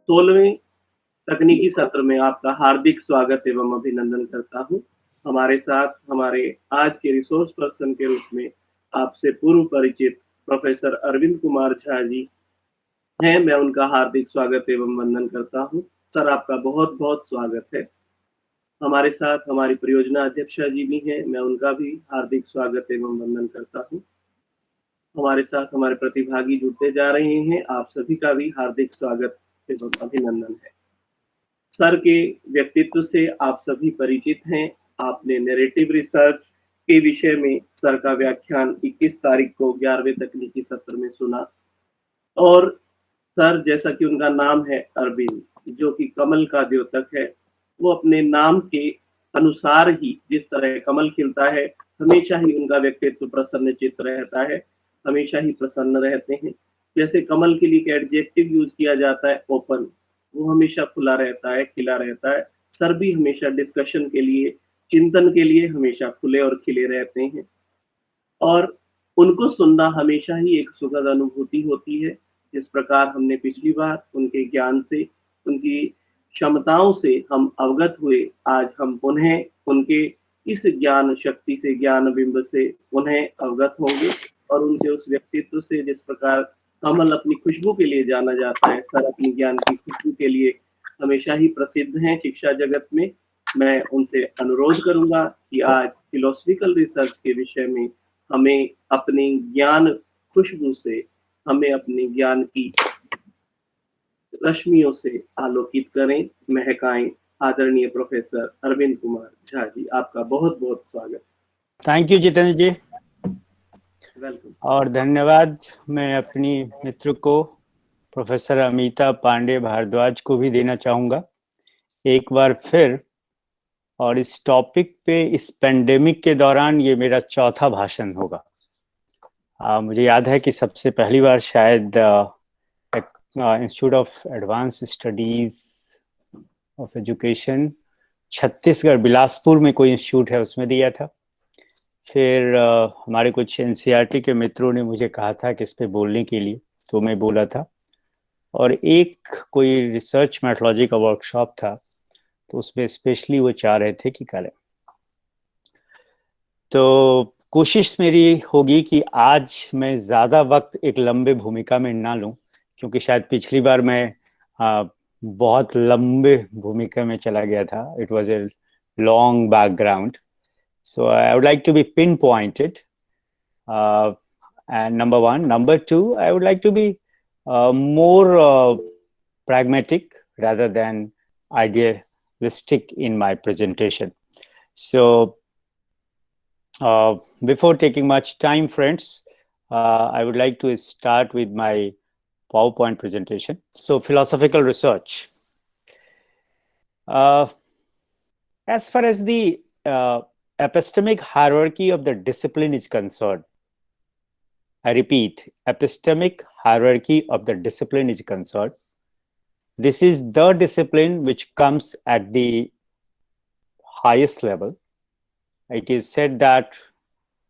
16वें तकनीकी सत्र में आपका हार्दिक स्वागत एवं अभिनंदन करता हूँ। हमारे साथ हमारे आज के रिसोर्स पर्सन के रूप में आपसे पूर्व परिचित प्रोफ़ेसर अरविंद कुमार झा जी हैं, मैं उनका हार्दिक स्वागत एवं वंदन करता हूँ। सर आपका बहुत-बहुत स्वागत है। हमारे साथ हमारी परियोजना अध्यक्षा जी भी हैं, मैं उनका भी हार्दिक स्वागत एवं वंदन करता हूँ। हमारे साथ हमारे प्रतिभागी जुड़ते जा रहे हैं, आप सभी का भी हार्दिक स्वागत एवं अभिनंदन है। सर के व्यक्तित्व से आप सभी परिचित हैं। आपने नैरेटिव रिसर्च के विषय में सर का व्याख्यान 21 तारीख को 11वें तकनीकी सत्र में सुना और सर जैसा कि उनका नाम है अरविंद, जो कि कमल का द्योतक है, वो अपने नाम के अनुसार ही जिस तरह कमल खिलता है, हमेशा ही उनका व्यक्तित्व प्रसन्नचित्त रहता है, हमेशा ही प्रसन्न रहते हैं। जैसे कमल के लिए एक एडजेक्टिव यूज़ किया जाता है ओपन, वो हमेशा खुला रहता है, खिला रहता है। सर भी हमेशा डिस्कशन के लिए, चिंतन के लिए हमेशा खुले और खिले रहते हैं और उनको सुनना हमेशा ही एक सुखद अनुभूति होती है। जिस प्रकार हमने पिछली बार उनके ज्ञान से, उनकी क्षमताओं से हम अवगत हुए, आज हम पुनः उनके इस ज्ञान शक्ति से, ज्ञान बिंब से पुनः अवगत होंगे और उनके उस व्यक्तित्व से जिस प्रकार कमल अपनी खुशबू के लिए जाना जाता है, सर अपनी ज्ञान की खुशबू के लिए हमेशा ही प्रसिद्ध हैं शिक्षा जगत में। मैं उनसे अनुरोध करूँगा कि आज फिलॉसफिकल रिसर्च के विषय में हमें अपनी ज्ञान खुशबू से, हमें अपने ज्ञान की रश्मियों से आलोकित करें, महकाएँ। आदरणीय प्रोफ़ेसर अरविंद कुमार झा जी, आपका बहुत-बहुत स्वागत। Thank you Jitendra ji. Welcome. और धन्यवाद मैं अपनी मित्र को प्रोफेसर अमिता पांडे भारद्वाज को भी देना चाहूँगा एक बार फिर। और इस टॉपिक पे, इस पेंडेमिक के दौरान ये मेरा चौथा भाषण होगा। मुझे याद है कि सबसे पहली बार शायद institute of advance studies of education Chhattisgarh Bilaspur में कोई इंस्टीट्यूट है उसमें दिया था। फिर हमारे कुछ एनसीईआरटी के मित्रों ने मुझे कहा था कि इस पे बोलने के लिए, तो मैं बोला था। और एक कोई रिसर्च मेथोडोलॉजी का वर्कशॉप था, तो उसमें स्पेशली वो चाह रहे थे कि करें। तो कोशिश मेरी होगी कि आज मैं ज़्यादा वक्त एक लंबे भूमिका में ना लूं, क्योंकि शायद पिछली बार मैं बहुत लंबे भूमिका में चला गया था। It was a long background, so I would like to be pinpointed, and number one. Number two, I would like to be more pragmatic rather than idealistic in my presentation. So before taking much time, friends, I would like to start with my PowerPoint presentation. So philosophical research. As far as the epistemic hierarchy of the discipline is concerned, I repeat, epistemic hierarchy of the discipline is concerned, this is the discipline which comes at the highest level. It is said that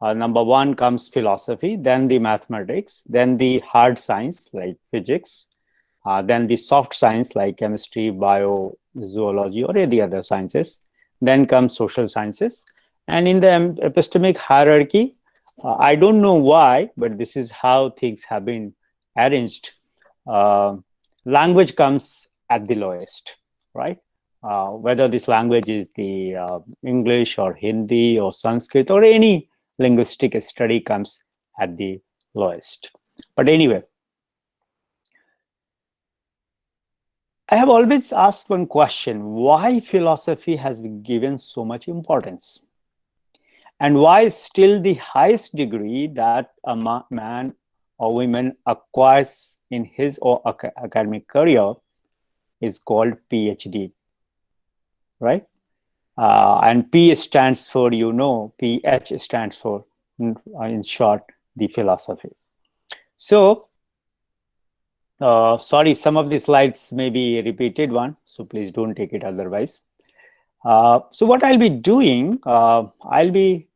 number one comes philosophy, then the mathematics, then the hard science like physics, then the soft science like chemistry, bio, zoology, or any other sciences. Then comes social sciences. And in the epistemic hierarchy, I don't know why, but this is how things have been arranged. Language comes at the lowest, right? Whether this language is the English or Hindi or Sanskrit or any linguistic study comes at the lowest. But anyway, I have always asked one question: why philosophy has been given so much importance? And why still the highest degree that a man or woman acquires in his or academic career is called PhD, right? And P stands for, PH stands for, in short, the philosophy. So, sorry, some of the slides may be repeated one, so please don't take it otherwise. So what I'll be doing, I'll be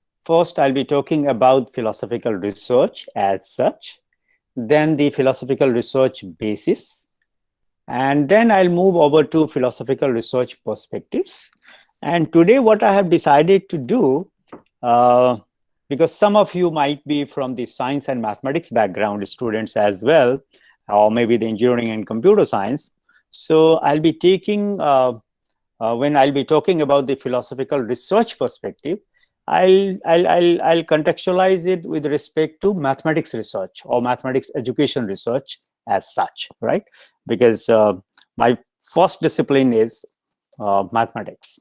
talking about philosophical research as such, then the philosophical research basis, and then I'll move over to philosophical research perspectives. And today what I have decided to do, because some of you might be from the science and mathematics background students as well, or maybe the engineering and computer science. So I'll be taking, when I'll be talking about the philosophical research perspective, I'll contextualize it with respect to mathematics research or mathematics education research as such, right? Because my first discipline is mathematics.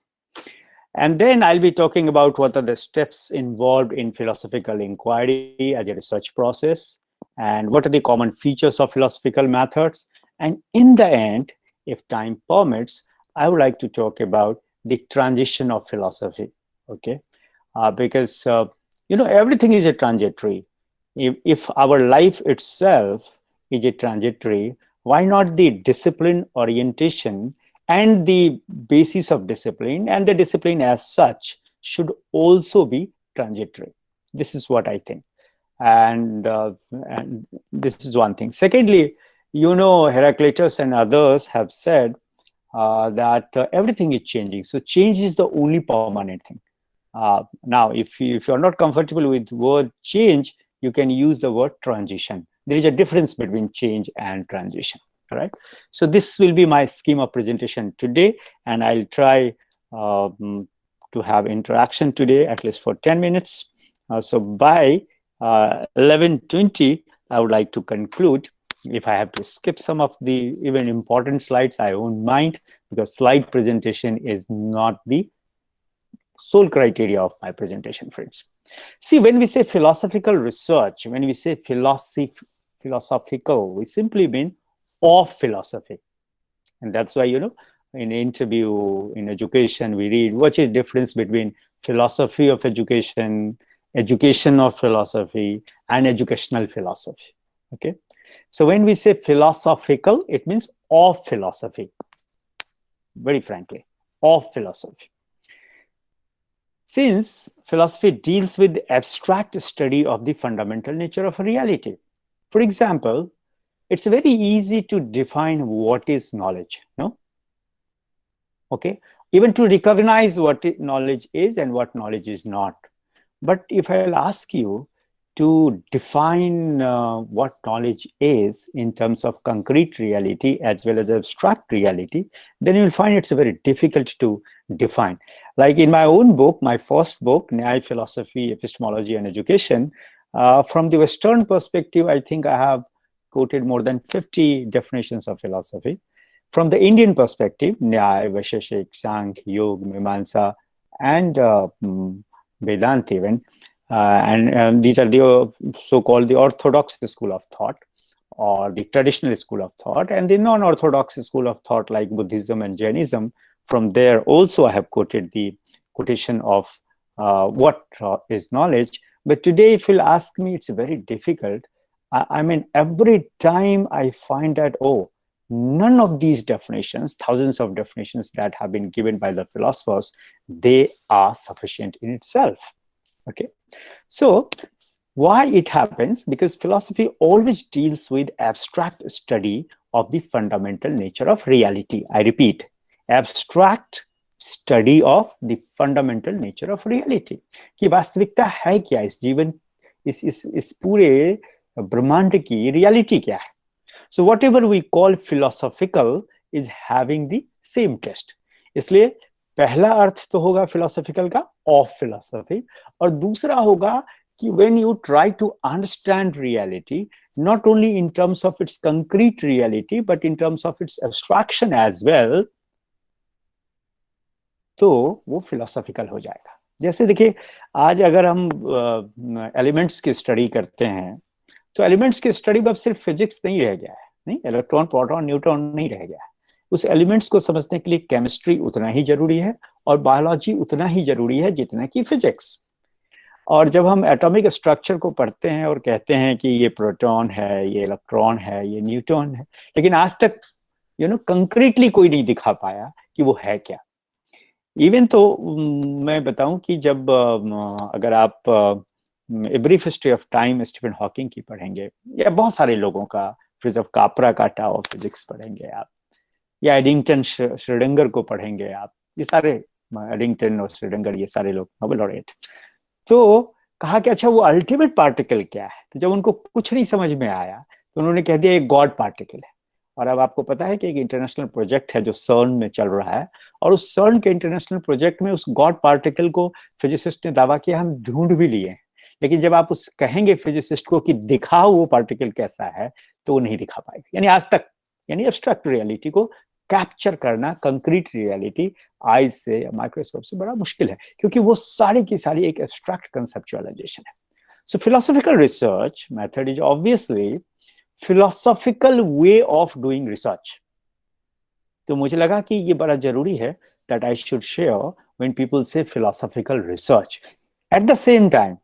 And then I'll be talking about what are the steps involved in philosophical inquiry as a research process, and what are the common features of philosophical methods. And in the end, if time permits, I would like to talk about the transition of philosophy, okay? Because, everything is a transitory. If our life itself is a transitory, why not the discipline orientation and the basis of discipline and the discipline as such should also be transitory? This is what I think. And this is one thing. Secondly, Heraclitus and others have said that everything is changing. So change is the only permanent thing. Now, if you're not comfortable with the word change, you can use the word transition. There is a difference between change and transition. All right. So this will be my scheme of presentation today, and I'll try to have interaction today, at least for 10 minutes. So by 11:20, I would like to conclude. If I have to skip some of the even important slides, I won't mind, because slide presentation is not the sole criteria of my presentation, friends. See, when we say philosophical research, when we say philosophical, we simply mean of philosophy. And that's why, in interview, in education, we read what is the difference between philosophy of education, education of philosophy, and educational philosophy. Okay. So when we say philosophical, it means of philosophy. Very frankly, of philosophy. Since philosophy deals with the abstract study of the fundamental nature of reality. For example, it's very easy to define what is knowledge, no? Okay, even to recognize what knowledge is and what knowledge is not. But if I'll ask you to define what knowledge is in terms of concrete reality as well as abstract reality, then you'll find it's very difficult to define. Like in my own book, my first book, Nyaya, Philosophy, Epistemology, and Education, from the Western perspective, I think I have quoted more than 50 definitions of philosophy. From the Indian perspective, Nyaya, Vaisheshik, Sankhya, Yoga, Mimamsa, and Vedanta even. And these are the so-called the orthodox school of thought, or the traditional school of thought, and the non-orthodox school of thought like Buddhism and Jainism. From there also I have quoted the quotation of what is knowledge. But today, if you'll ask me, it's very difficult. I mean, every time I find that, none of these definitions, thousands of definitions that have been given by the philosophers, they are sufficient in itself. Okay, so why it happens? Because philosophy always deals with abstract study of the fundamental nature of reality. I repeat, abstract study of the fundamental nature of reality. कि वास्तविकता है क्या इस जीवन, इस पूरे ब्रह्मांड की reality क्या है? So whatever we call philosophical is having the same test. इसलिए पहला अर्थ तो होगा philosophical का of philosophy, और दूसरा होगा कि when you try to understand reality, not only in terms of its concrete reality, but in terms of its abstraction as well, तो वो philosophical हो जाएगा. जैसे देखिए, आज अगर हम एलिमेंट्स की स्टडी करते हैं, तो एलिमेंट्स की स्टडी में अब सिर्फ फिजिक्स नहीं रह गया है, नहीं, इलेक्ट्रॉन, प्रोटॉन, न्यूट्रॉन नहीं रह गया है. उस एलिमेंट्स को समझने के लिए केमिस्ट्री उतना ही जरूरी है और बायोलॉजी उतना ही जरूरी है जितना कि फिजिक्स. और जब हम एटॉमिक स्ट्रक्चर को पढ़ते हैं और कहते हैं कि ये प्रोटॉन है, ये इलेक्ट्रॉन है, ये न्यूट्रॉन है, लेकिन आज तक कंक्रीटली कोई नहीं दिखा पाया कि वो है क्या. इवन तो मैं बताऊं कि जब अगर आप a brief history of time Stephen Hawking की पढ़ेंगे, या बहुत सारे लोगों का, फिजिक्स ऑफ कापरा का टाउ ऑफ फिजिक्स पढ़ेंगे आप, या एडिंगटन श्रोडिंगर को पढ़ेंगे आप, ये सारे एडिंगटन और श्रोडिंगर, ये सारे लोग नोबेल लॉरेट। तो कहा कि अच्छा वो अल्टीमेट पार्टिकल क्या है, तो जब उनको कुछ नहीं समझ में आया तो उन्होंने कह दिया एक गॉड पार्टिकल है। और अब आपको पता है कि एक इंटरनेशनल प्रोजेक्ट है जो सर्न में चल रहा है, और उस सर्न के इंटरनेशनल प्रोजेक्ट में उस गॉड पार्टिकल को फिजिसिस्ट ने दावा किया हम ढूंढ भी लिए हैं, लेकिन जब आप उस कहेंगे फिजिसिस्ट को कि दिखाओ वो पार्टिकल कैसा है, तो वो नहीं दिखा पाएगा। यानी आज तक, यानी एब्स्ट्रैक्ट रियलिटी को कैप्चर करना कंक्रीट रियलिटी आइज से या माइक्रोस्कोप से बड़ा मुश्किल है, क्योंकि वो सारी की सारी एक एब्स्ट्रैक्ट कंसेप्चुअलाइजेशन है। So philosophical research method is obviously philosophical way of doing research. तो मुझे लगा कि ये बड़ा जरूरी है that I should share when people say philosophical research. At the same time,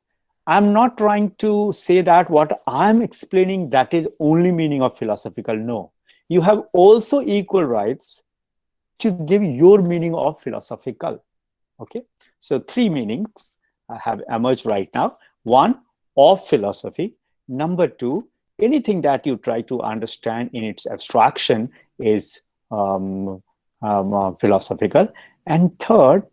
I'm not trying to say that what I'm explaining that is only meaning of philosophical. No, you have also equal rights to give your meaning of philosophical. Okay, so three meanings have emerged right now. One, of philosophy. Number two, anything that you try to understand in its abstraction is philosophical. And third,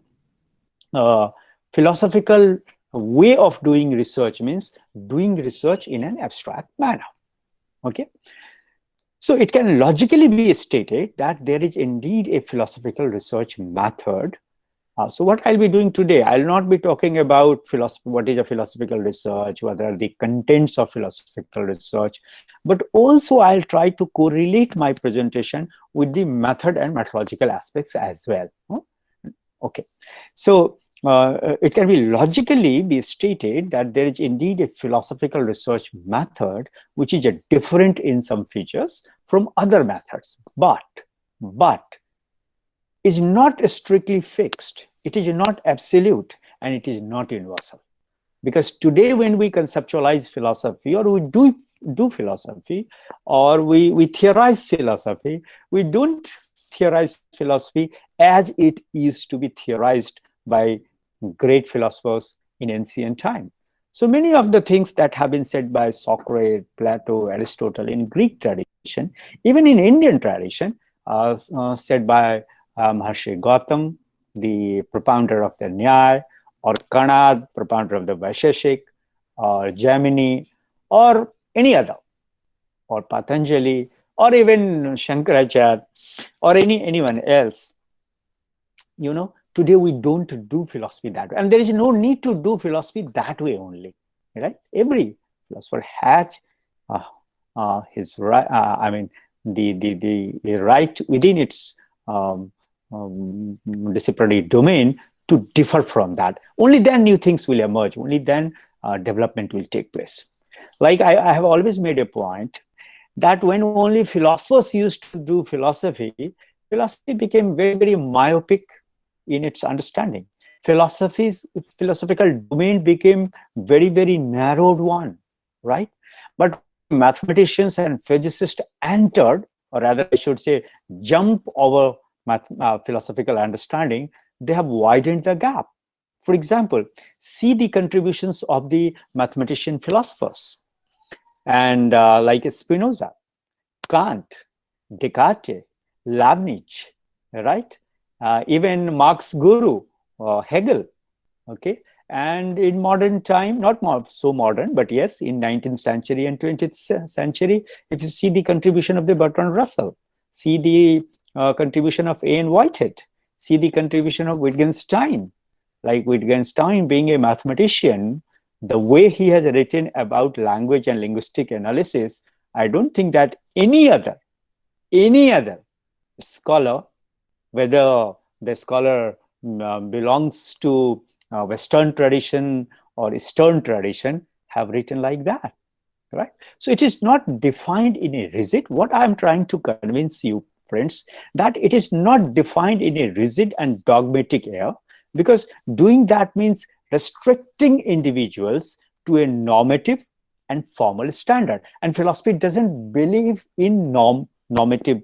philosophical way of doing research means doing research in an abstract manner. Okay, so it can logically be stated that there is indeed a philosophical research method. So what I'll be doing today, I'll not be talking about what is a philosophical research, what are the contents of philosophical research, but also I'll try to correlate my presentation with the method and methodological aspects as well. Okay, so it can be logically be stated that there is indeed a philosophical research method which is different in some features from other methods, but is not strictly fixed. It is not absolute, and it is not universal. Because today when we conceptualize philosophy, or we do philosophy, or we theorize philosophy, we don't theorize philosophy as it used to be theorized by great philosophers in ancient time. So many of the things that have been said by Socrates, Plato, Aristotle in Greek tradition, even in Indian tradition, said by Maharshi Gautam, the propounder of the Nyaya, or Kanad, propounder of the Vaisheshik, or Jaimini, or any other, or Patanjali, or even Shankaracharya, or anyone else. You know, today we don't do philosophy that way, and there is no need to do philosophy that way only, right? Every philosopher has his right. I mean, the right within its disciplinary domain to differ from that. Only then new things will emerge. Only then development will take place. Like I have always made a point that when only philosophers used to do philosophy, philosophy became very, very myopic in its understanding. Philosophical domain became very, very narrowed one, right? But mathematicians and physicists entered, or rather I should say, jump over philosophical understanding, they have widened the gap. For example, see the contributions of the mathematician philosophers, and like Spinoza, Kant, Descartes, Leibniz, right? Even Marx guru, Hegel, okay? And in modern time, not so modern, but yes, in 19th century and 20th century, if you see the contribution of the Bertrand Russell, see the contribution of A.N. Whitehead, see the contribution of Wittgenstein. Like Wittgenstein being a mathematician, the way he has written about language and linguistic analysis, I don't think that any other scholar, whether the scholar belongs to Western tradition or Eastern tradition, have written like that, right? So it is not defined in a rigid, what I'm trying to convince you, friends, that it is not defined in a rigid and dogmatic way, because doing that means restricting individuals to a normative and formal standard. And philosophy doesn't believe in normative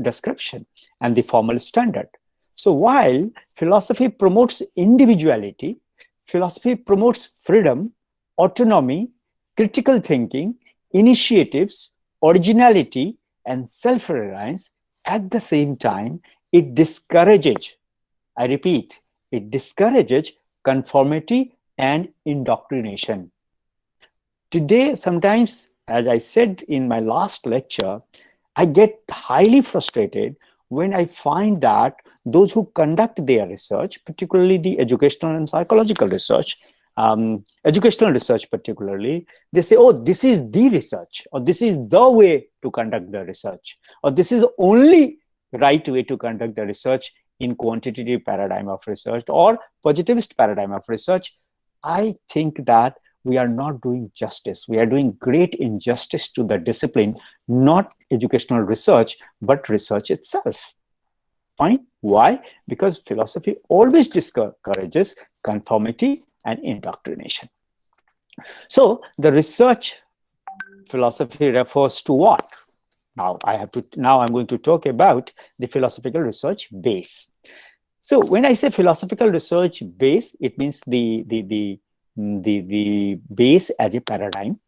description and the formal standard. So while philosophy promotes individuality, philosophy promotes freedom, autonomy, critical thinking, initiatives, originality, and self-reliance. at the same time, it discourages, I repeat, it discourages conformity and indoctrination. Today, sometimes, as I said in my last lecture, I get highly frustrated when I find that those who conduct their research, particularly the educational and psychological research, educational research particularly, they say, oh, this is the research, or this is the way to conduct the research, or this is the only right way to conduct the research in quantitative paradigm of research or positivist paradigm of research. I think that we are not doing justice. We are doing great injustice to the discipline, not educational research, but research itself. Fine. Why? Because philosophy always discourages conformity and indoctrination. So the research philosophy refers to what? Now I'm going to talk about the philosophical research base. So when I say philosophical research base, it means the base as a paradigm,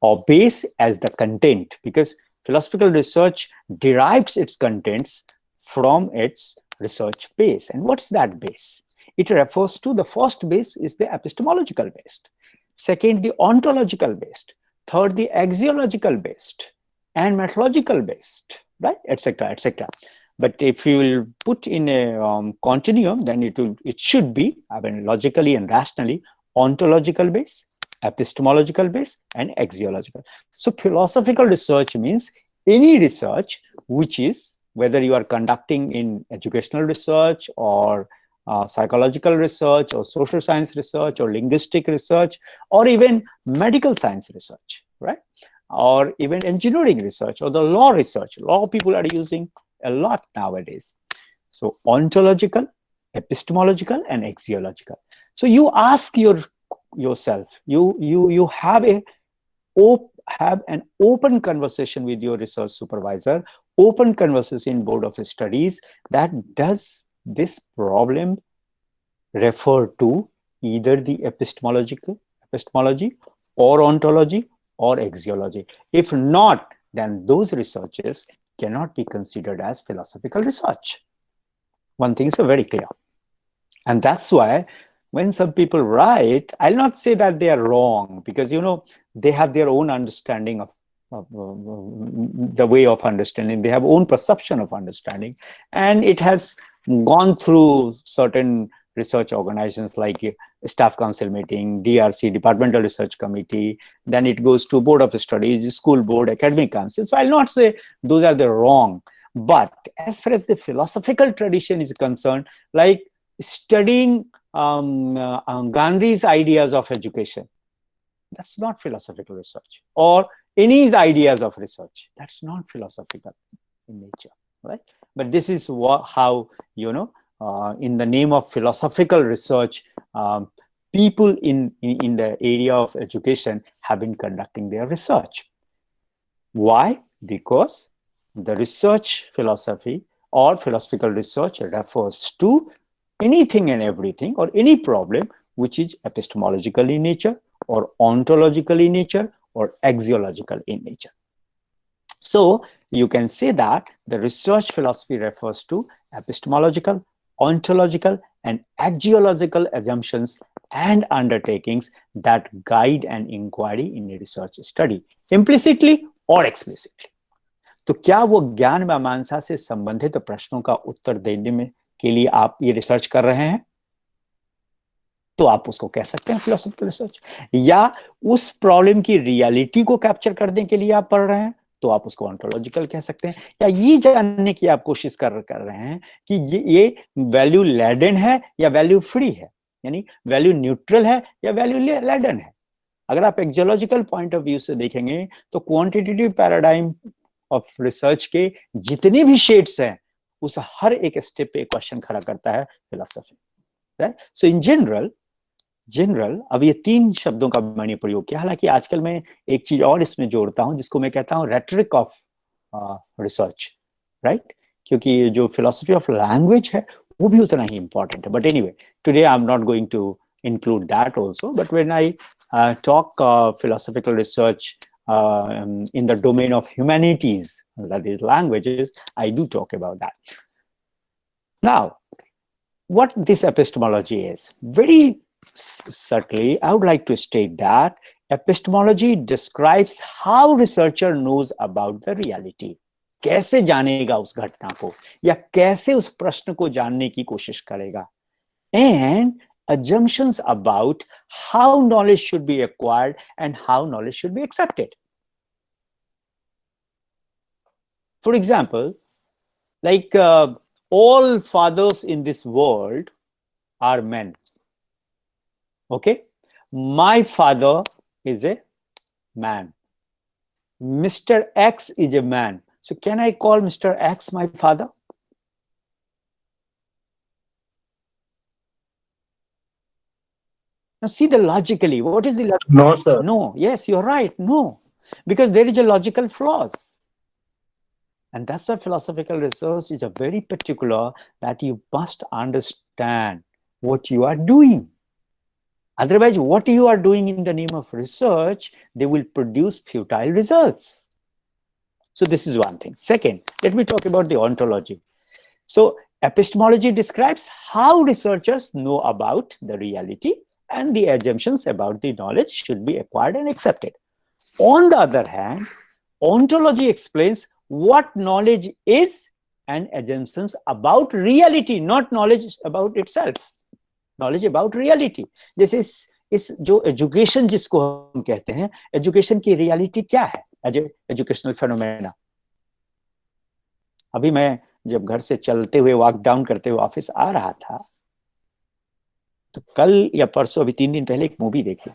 or base as the content, because philosophical research derives its contents from its research base. And what's that base? It refers to, the first base is the epistemological based, second the ontological based, third the axiological based, and methodological based, right, etc., etc. But if you will put in a continuum, then it should be, I mean, logically and rationally, ontological base, epistemological base, and axiological. So philosophical research means any research which is, whether you are conducting in educational research or psychological research or social science research or linguistic research or even medical science research, right? Or even engineering research or the law research. Law people are using a lot nowadays. So ontological, epistemological, and axiological. So you ask yourself, you have an open conversation with your research supervisor, open conversation in board of studies, that does this problem refer to either the epistemology or ontology or axiology. If not, then those researches cannot be considered as philosophical research. One thing is very clear. And that's why when some people write, I'll not say that they are wrong, because, you know, they have their own understanding of the way of understanding. They have own perception of understanding. And it has gone through certain research organizations like staff council meeting, DRC, Departmental Research Committee, then it goes to Board of Studies, school board, academic council. So I'll not say those are the wrong. But as far as the philosophical tradition is concerned, like studying Gandhi's ideas of education, that's not philosophical research. Or any ideas of research, that's not philosophical in nature, right? But this is how, you know, in the name of philosophical research, people in the area of education have been conducting their research. Why? Because the research philosophy or philosophical research refers to anything and everything or any problem which is epistemological in nature or ontological in nature or axiological in nature. So you can say that the research philosophy refers to epistemological, ontological, and axiological assumptions and undertakings that guide an inquiry in a research study, implicitly or explicitly. तो क्या वो ज्ञान मीमांसा से संबंधित प्रश्नों का उत्तर देने में के लिए आप ये रिसर्च कर रहे हैं, तो आप उसको कह सकते हैं फिलोसॉफिकल रिसर्च। या उस प्रॉब्लम की रियलिटी को कैप्चर करने के लिए आप पढ़ रहे हैं, तो आप उसको ऑन्टोलॉजिकल कह सकते हैं। या ये जानने की आप कोशिश कर रहे हैं कि ये वैल्यू लैडन है या वैल्यू फ्री है, यानी वैल्यू न्यूट्रल है या वैल्यू लैडन है। अगर आप एक्जियोलॉजिकल पॉइंट ऑफ व्यू से देखेंगे तो क्वांटिटेटिव पैराडाइम ऑफ रिसर्च के जितने भी शेड्स हैं, उस हर एक स्टेप पे क्वेश्चन खड़ा करता है philosophy, right? So in general अब ये तीन शब्दों का मैंने प्रयोग किया। हालांकि आजकल मैं एक चीज और इसमें जोड़ता हूं जिसको मैं कहता हूं रेटरिक ऑफ रिसर्च, राइट? क्योंकि जो फिलोसफी ऑफ लैंग्वेज है वो भी उतना ही इंपॉर्टेंट है। But anyway, today I am not going to include that also. But when I talk philosophical research in the domain of humanities, that is languages, I do talk about that. Now, what this epistemology is, very subtly, I would like to state that epistemology describes how researcher knows about the reality. कैसे जानेगा उस घटना को, या कैसे उस प्रश्न को जानने की कोशिश करेगा, and assumptions about how knowledge should be acquired and how knowledge should be accepted. For example, like all fathers in this world are men. Okay, my father is a man. Mr. X is a man. So can I call Mr. X my father? Now see the logically, what is the logic? No, sir. No, yes, you're right, no. Because there is a logical flaws. And that's why philosophical research is a very particular, that you must understand what you are doing. Otherwise, what you are doing in the name of research, they will produce futile results. So this is one thing. Second, let me talk about the ontology. So epistemology describes how researchers know about the reality, and the assumptions about the knowledge should be acquired and accepted. On the other hand, ontology explains what knowledge is and assumptions about reality, not knowledge about itself, knowledge about reality. जैसे इस जो education जिसको हम कहते हैं, education की reality क्या है, एजुकेशनल फेनोमेना. अभी मैं जब घर से चलते हुए वॉक डाउन करते हुए ऑफिस आ रहा था, तो कल या परसों, अभी 3 दिन पहले एक मूवी देखी,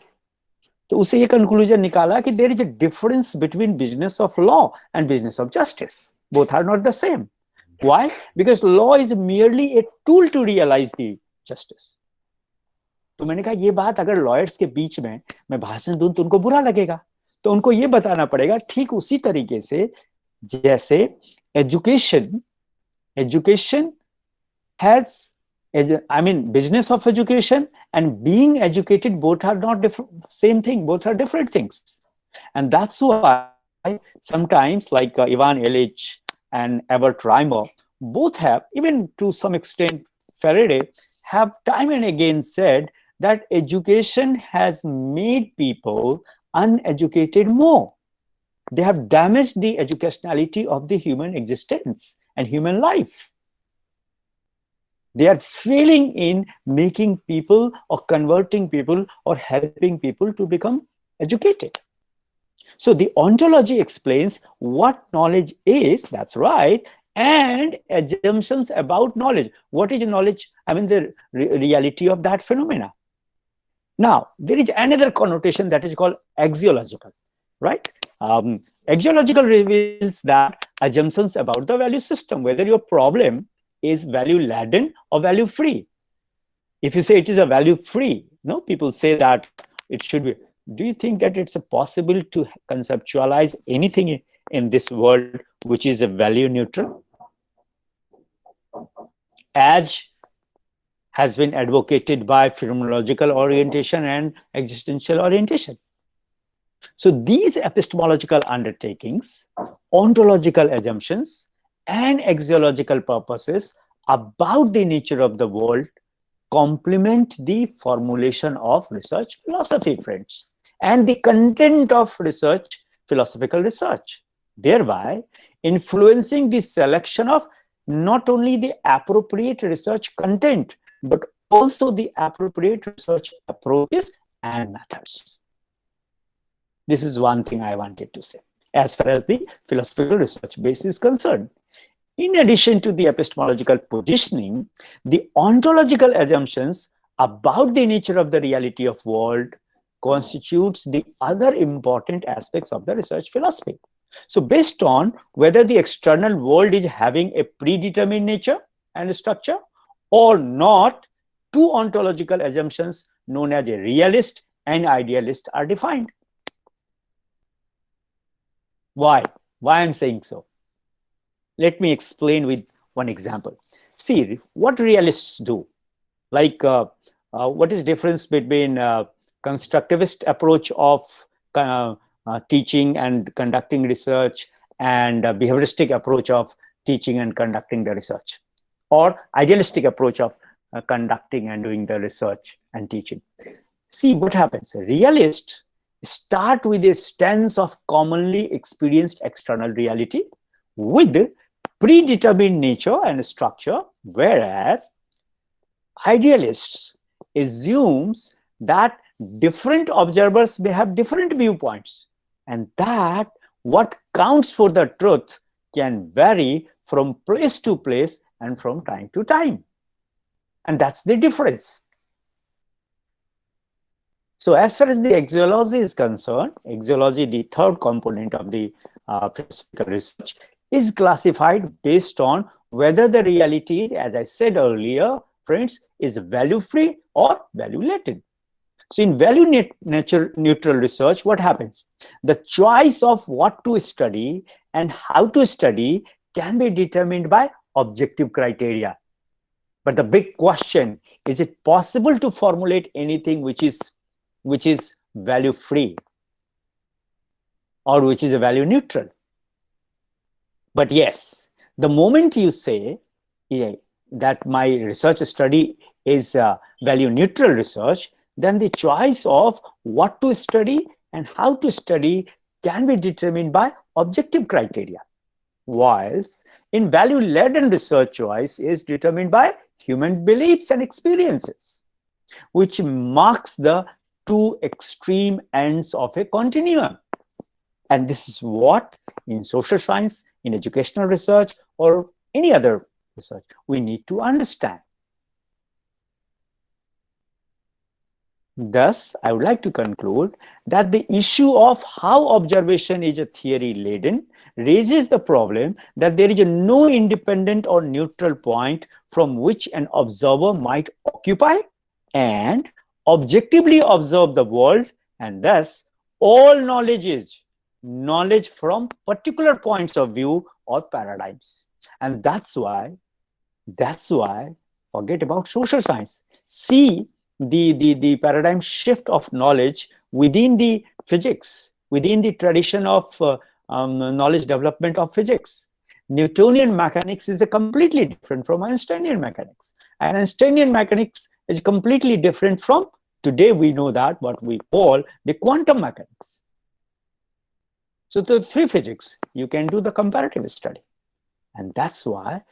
तो उसे ये कंक्लूजन निकाला कि there is a difference between business of law and business of justice. Both are not the same. Why? Because law is merely a tool to realise the justice. तो मैंने कहा ये बात अगर लॉयर्स के बीच में मैं भाषण दूं तो उनको बुरा लगेगा, तो उनको ये बताना पड़ेगा ठीक उसी तरीके से जैसे education has, I mean, business of education and being educated, both are not same thing, both are different things. And that's why sometimes, like Ivan Illich and Albert Reimer, both have, even to some extent Faraday, have time and again said that education has made people uneducated more. They have damaged the educationality of the human existence and human life. They are failing in making people or converting people or helping people to become educated. So the ontology explains what knowledge is, that's right, and assumptions about knowledge. What is knowledge? I mean, the reality of that phenomena. Now, there is another connotation that is called axiological, right? Axiological reveals that assumptions about the value system, whether your problem is value laden or value free. If you say it is a value free, no, people say that it should be. Do you think that it's possible to conceptualize anything in this world which is a value neutral? As has been advocated by phenomenological orientation and existential orientation. So these epistemological undertakings, ontological assumptions, and axiological purposes about the nature of the world complement the formulation of research philosophy, friends, and the content of research, philosophical research, thereby influencing the selection of not only the appropriate research content, but also the appropriate research approaches and methods. This is one thing I wanted to say as far as the philosophical research base is concerned. In addition to the epistemological positioning, the ontological assumptions about the nature of the reality of world constitutes the other important aspects of the research philosophy. So based on whether the external world is having a predetermined nature and structure or not, two ontological assumptions known as a realist and idealist are defined. Why? Why I'm saying so? Let me explain with one example. See, what realists do, like what is difference between constructivist approach of teaching and conducting research, and a behavioristic approach of teaching and conducting the research, or idealistic approach of conducting and doing the research and teaching. See what happens. Realists start with a stance of commonly experienced external reality with predetermined nature and structure, whereas idealists assumes that different observers may have different viewpoints, and that what counts for the truth can vary from place to place and from time to time. And that's the difference. So as far as the axiology is concerned, axiology, the third component of the philosophical research, is classified based on whether the reality, as I said earlier, friends, is value-free or value-laden. So in value-neutral research, what happens? The choice of what to study and how to study can be determined by objective criteria. But the big question, is it possible to formulate anything which is value-free or which is a value-neutral? But yes, the moment you say that my research study is value-neutral research, then the choice of what to study and how to study can be determined by objective criteria. Whilst in value-laden research, choice is determined by human beliefs and experiences, which marks the two extreme ends of a continuum. And this is what in social science, in educational research, or any other research, we need to understand. Thus, I would like to conclude that the issue of how observation is a theory-laden raises the problem that there is no independent or neutral point from which an observer might occupy and objectively observe the world, and thus all knowledge is knowledge from particular points of view or paradigms. And that's why forget about social science. See the paradigm shift of knowledge within the physics, within the tradition of knowledge development of physics. Newtonian mechanics is completely different from Einsteinian mechanics, and Einsteinian mechanics is completely different from, today we know that, what we call the quantum mechanics. So the three physics, you can do the comparative study. And that's why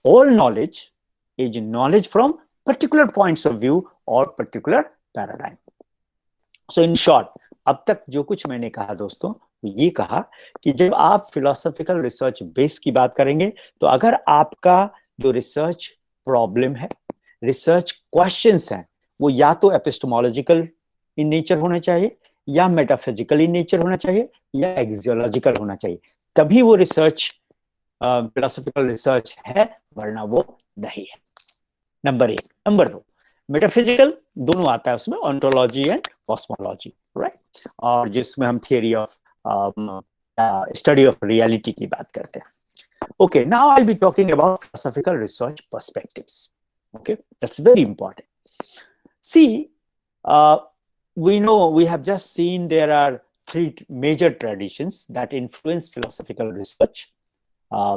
all knowledge is knowledge from particular points of view or particular paradigm. So in short, अब तक जो कुछ मैंने कहा दोस्तों, ये कहा कि जब आप फिलोसॉफिकल रिसर्च बेस की बात करेंगे, तो अगर आपका जो रिसर्च प्रॉब्लम है, रिसर्च क्वेश्चंस हैं, वो या तो एपिस्टेमोलॉजिकल इन नेचर होना चाहिए, या मेटाफिजिकल इन नेचर होना चाहिए, या एक्सियोलॉजिकल होना चाहिए, तभी वो रिसर्च फिलोसॉफिकल रिसर्च है, वरना वो नहीं है। नंबर 1। नंबर 2, मेटाफिजिकल दोनों आता है उसमें, ऑन्टोलॉजी एंड कॉस्मोलॉजी, राइट, और जिसमें हम theory of study of reality की बात करते हैं। Okay, now I will be talking about philosophical research perspectives. Okay, that's very important. See, we know, we have just seen there are 3 major traditions that influence philosophical research.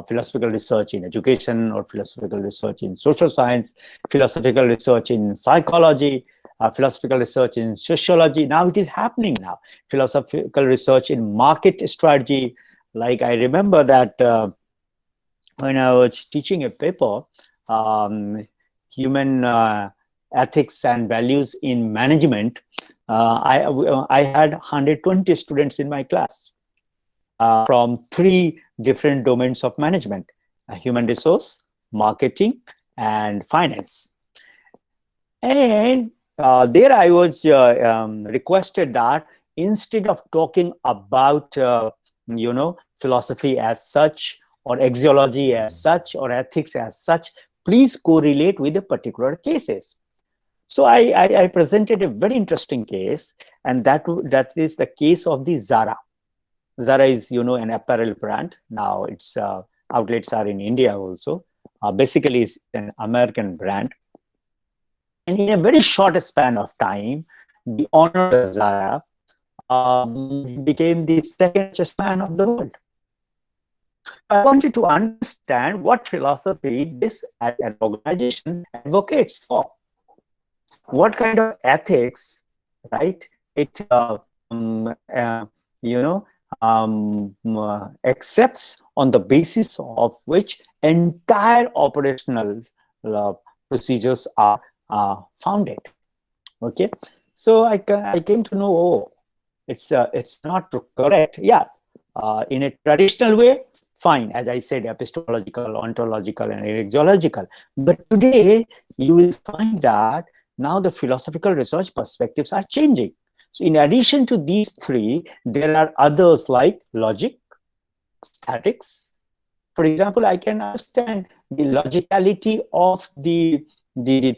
Philosophical research in education, or philosophical research in social science, philosophical research in psychology, philosophical research in sociology. Now it is happening now. Philosophical research in market strategy. Like I remember that when I was teaching a paper, human ethics and values in management, I had 120 students in my class. From 3 different domains of management: human resource, marketing, and finance. And there I was requested that instead of talking about philosophy as such, or axiology as such, or ethics as such, please correlate with the particular cases. So I presented a very interesting case, and that is the case of the Zara. Zara is, an apparel brand. Now its outlets are in India also. Basically, it's an American brand. And in a very short span of time, the owner of Zara he became the second richest man of the world. I want you to understand what philosophy this as an organization advocates for. What kind of ethics, right? It accepts, on the basis of which entire operational procedures are founded. Okay, so I came to know, oh, it's not correct. Yeah, in a traditional way, fine, as I said, epistemological, ontological, and exological. But today, you will find that now the philosophical research perspectives are changing. So in addition to these three, there are others like logic, statics. For example, I can understand the logicality of the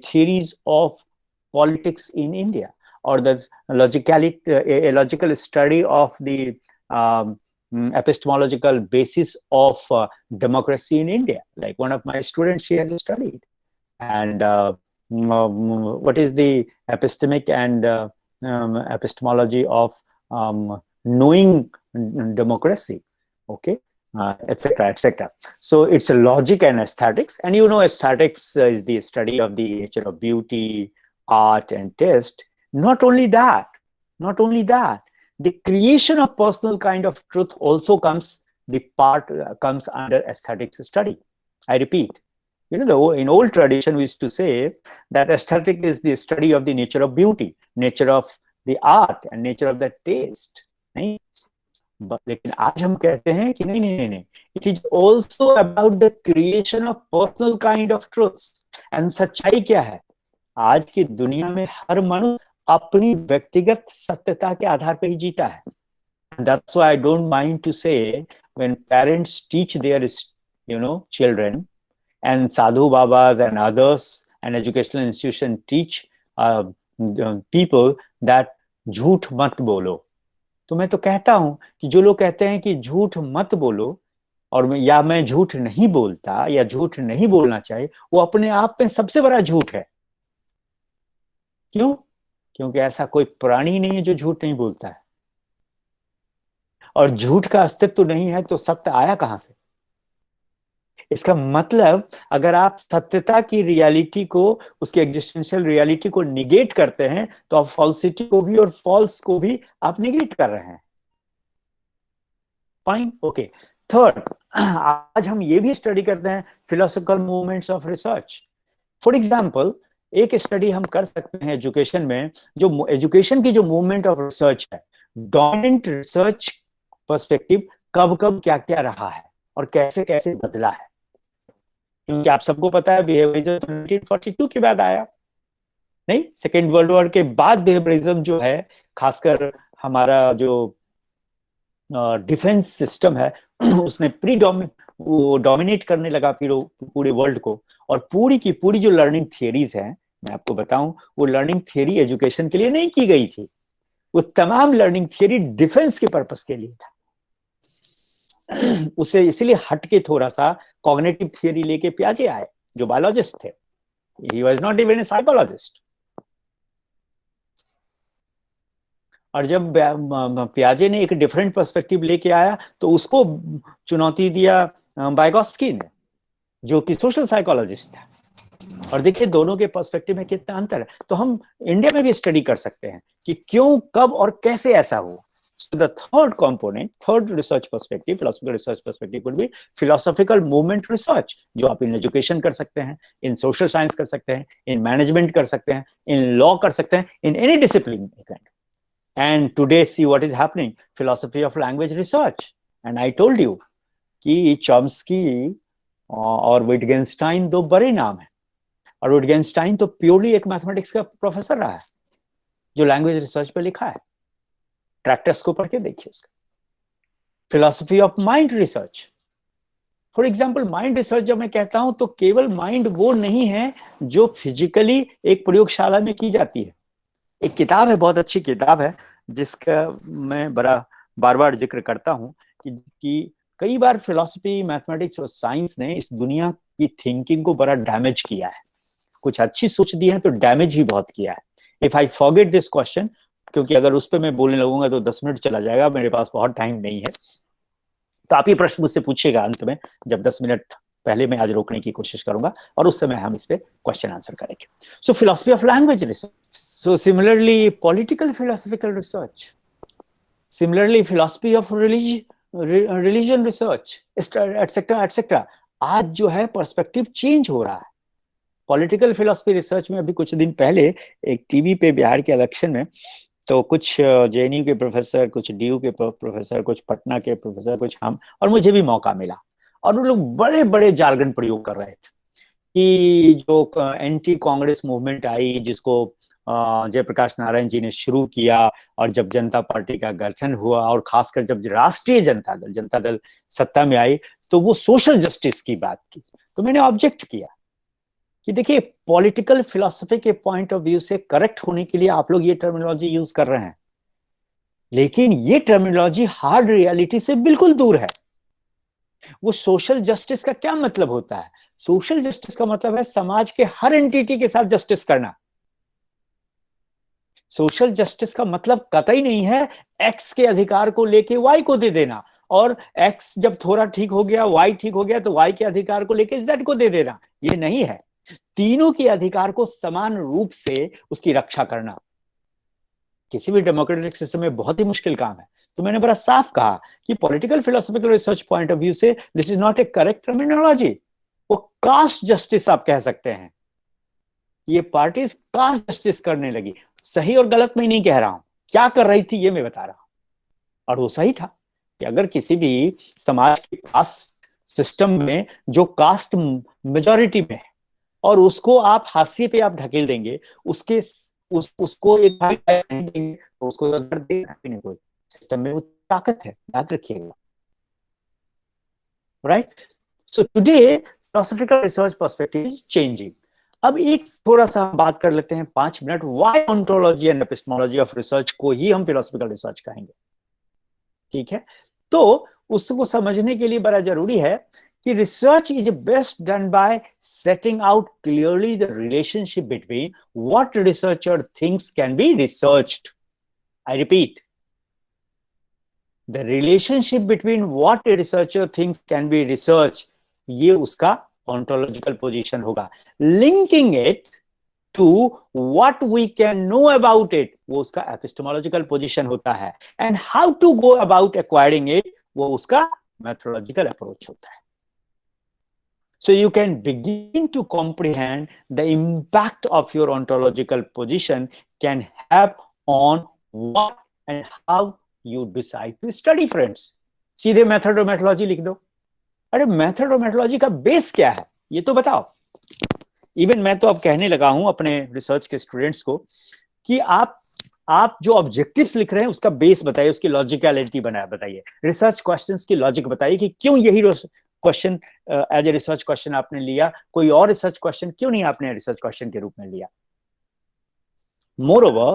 theories of politics in India, or the logicality, a logical study of the epistemological basis of democracy in India. Like one of my students, she has studied. And what is the epistemic and epistemology of knowing democracy, okay, etc., etc. So it's a logic and aesthetics. And you know, aesthetics is the study of the nature of beauty, art, and taste. Not only that, the creation of personal kind of truth also comes under aesthetics study. I repeat, you know, in old tradition we used to say that aesthetic is the study of the nature of beauty, nature of the art, and nature of the taste. Right? But लेकिन आज हम कहते हैं कि नहीं, it is also about the creation of personal kind of truths. And सच्चाई क्या है? आज की दुनिया में हर मनुष्य अपनी व्यक्तिगत सत्यता के आधार पर ही जीता है. That's why I don't mind to say, when parents teach their, children, and sadhu babas and others, and educational institution teach people that झूठ मत बोलो. तो मैं तो कहता हूं कि जो लोग कहते हैं कि झूठ मत बोलो, और या मैं झूठ नहीं बोलता, या झूठ नहीं बोलना चाहिए, वो अपने आप में सबसे बड़ा झूठ है. क्यों? क्योंकि ऐसा कोई प्राणी नहीं है जो झूठ नहीं बोलता है. और झूठ का अस्तित्व नहीं है तो सत्य आया कहां से? इसका मतलब, अगर आप सत्यता की रियलिटी को, उसकी एग्जिस्टेंशियल रियलिटी को निगेट करते हैं, तो आप फॉल्सिटी को भी और फॉल्स को भी आप निगेट कर रहे हैं. Fine, okay. थर्ड, आज हम ये भी स्टडी करते हैं philosophical movements of research. For example, एक स्टडी हम कर सकते हैं एजुकेशन में, जो एजुकेशन की जो मूवमेंट ऑफ रिसर्च है, डोमिनेंट रिसर्च पर्सपेक्टिव कब कब क्या क्या रहा है और कैसे कैसे बदला है. क्योंकि आप सबको पता है बिहेवियरिज्म 1942 के बाद आया, नहीं, सेकेंड वर्ल्ड वॉर के बाद बिहेवियरिज्म जो है, खासकर हमारा जो डिफेंस सिस्टम है, उसने डोमिनेट करने लगा पूरे वर्ल्ड को. और पूरी की पूरी जो लर्निंग थियरीज हैं, मैं आपको बताऊं, वो लर्निंग थियरी एजुकेशन के लिए नहीं की गई थी. वो तमाम लर्निंग थियरी डिफेंस के पर्पस के लिए था. उसे इसलिए हटके थोड़ा सा कॉग्निटिव थियरी लेके पियाजे आए, जो बायोलॉजिस्ट थे. He was not even a psychologist. और जब पियाजे ने एक डिफरेंट पर्सपेक्टिव लेके आया, तो उसको चुनौती दिया वाइगोत्स्की ने, जो कि सोशल साइकोलॉजिस्ट था. और देखिए दोनों के पर्सपेक्टिव में कितना अंतर है. तो हम इंडिया में भी स्टडी कर सकते हैं कि क्यों, कब और कैसे ऐसा हुआ. So the third component, third research perspective, philosophical research perspective would be philosophical movement research, जो आप in education कर सकते हैं, in social science कर सकते हैं, in management कर सकते हैं, in law कर सकते हैं, in any discipline. And today see what is happening, philosophy of language research. And I told you कि चॉम्स्की और विटगेनस्टाइन दो बड़े नाम हैं. और विटगेनस्टाइन तो प्योरली एक मैथमेटिक्स का प्रोफेसर रहा है, जो लैंग्वेज रिसर्च पे लिखा है. ट्रैक्टर्स को पढ़ के देखिए उसका. Philosophy of mind research, for example, mind research जब मैं कहता हूं तो केवल माइंड वो नहीं है जो फिजिकली एक प्रयोगशाला में की जाती है. एक किताब है, बहुत अच्छी किताब है, जिसका मैं बड़ा बार बार जिक्र करता हूं कि कई बार फिलॉसफी, मैथमेटिक्स और साइंस ने इस दुनिया की थिंकिंग को बड़ा डैमेज किया है. कुछ अच्छी सोच दी है तो डैमेज भी बहुत किया है. If I forget this question, क्योंकि अगर उस पर मैं बोलने लगूंगा तो 10 मिनट चला जाएगा, मेरे पास बहुत टाइम नहीं है। तो आप ये प्रश्न मुझसे पूछिएगा अंत में, जब 10 मिनट पहले मैं आज रोकने की कोशिश करूंगा, और उस समय हम इस पे क्वेश्चन आंसर करेंगे। So philosophy of language research, so similarly political philosophical research, similarly philosophy of religion research, et cetera et cetera. आज जो है पर्सपेक्टिव चेंज हो रहा है। पॉलिटिकल फिलोसफी रिसर्च में अभी कुछ दिन पहले एक टीवी पे बिहार के इलेक्शन में, तो कुछ जेएनयू के प्रोफेसर, कुछ डीयू के प्रोफेसर, कुछ पटना के प्रोफेसर, कुछ हम, और मुझे भी मौका मिला, और वो लोग बड़े बड़े जार्गन प्रयोग कर रहे थे कि जो एंटी कांग्रेस मूवमेंट आई, जिसको जयप्रकाश नारायण जी ने शुरू किया, और जब जनता पार्टी का गठन हुआ, और खासकर जब राष्ट्रीय जनता दल सत्ता में आई, तो वो सोशल जस्टिस की बात की। तो मैंने ऑब्जेक्ट किया कि देखिए, पॉलिटिकल फिलॉसफी के पॉइंट ऑफ व्यू से करेक्ट होने के लिए आप लोग ये टर्मिनोलॉजी यूज कर रहे हैं, लेकिन ये टर्मिनोलॉजी हार्ड रियलिटी से बिल्कुल दूर है। वो सोशल जस्टिस का क्या मतलब होता है? सोशल जस्टिस का मतलब है समाज के हर एंटिटी के साथ जस्टिस करना। सोशल जस्टिस का मतलब कतई नहीं है एक्स के अधिकार को लेके वाई को दे देना, और एक्स जब थोड़ा ठीक हो गया, वाई ठीक हो गया, तो वाई के अधिकार को लेके जेड को दे देना। ये नहीं है। तीनों के अधिकार को समान रूप से उसकी रक्षा करना किसी भी डेमोक्रेटिक सिस्टम में बहुत ही मुश्किल काम है। तो मैंने बड़ा साफ कहा कि political philosophical research point of view से this is not a correct terminology. वो कास्ट जस्टिस आप कह सकते हैं। ये पार्टीज कास्ट जस्टिस करने लगी। सही और गलत मैं नहीं कह रहा हूं, क्या कर रही थी ये मैं बता रहा हूं। और वो सही था कि अगर किसी भी समाज के कास्ट सिस्टम में जो कास्ट मेजॉरिटी में है, और उसको आप हाशिए पे आप ढकेल देंगे, उसको एक नहीं देंगे, तो उसको अगर देना भी नहीं कोई सिस्टम में, वो ताकत है, याद रखिएगा। Right? So today philosophical research perspective is changing. अब एक थोड़ा सा बात कर लेते हैं 5 minute, why ontology and epistemology of research को ही हम फिलोसॉफिकल रिसर्च कहेंगे। ठीक है? तो उसको समझने के लिए बड़ा जरूरी है कि research is best done by setting out clearly the relationship between what researcher thinks can be researched. I repeat, the relationship between what a researcher thinks can be research, ये उसका ontological position होगा। Linking it to what we can know about it, वो उसका epistemological position होता है। And how to go about acquiring it, वो उसका methodological approach होता है। So you can begin to comprehend the impact of your ontological position can have on what and how you decide to study, friends. सीधे method और methodology लिख दो। अरे method और मेथोडोलॉजी का बेस क्या है ये तो बताओ। इवन मैं तो अब कहने लगा हूं अपने रिसर्च के स्टूडेंट्स को कि आप जो ऑब्जेक्टिव्स लिख रहे हैं उसका बेस बताइए, उसकी लॉजिकलिटी बताइए, रिसर्च क्वेश्चंस की लॉजिक बताइए कि क्यों यही question as a research question आपने लिया, कोई और रिसर्च क्वेश्चन क्यों नहीं आपने रिसर्च क्वेश्चन के रूप में लिया। Moreover,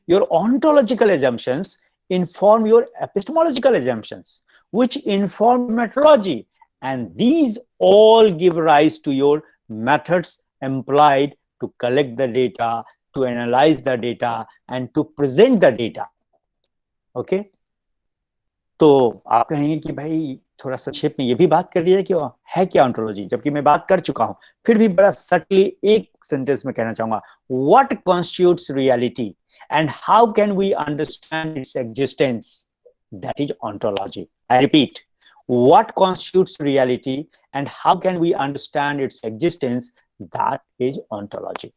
your ontological assumptions inform your epistemological assumptions, which inform methodology, and these all give rise to your methods employed to collect the data, to analyze the data, and to present the data. Okay? तो आप कहेंगे कि भाई थोड़ा संक्षेप में ये भी बात कर रही है कि है क्या ऑन्टोलॉजी, जबकि मैं बात कर चुका हूं, फिर भी बड़ा सटली एक सेंटेंस में कहना चाहूंगा। What constitutes reality and how can we understand its existence, that is ontology. I repeat, what constitutes reality and how can we understand its existence, that is ontology.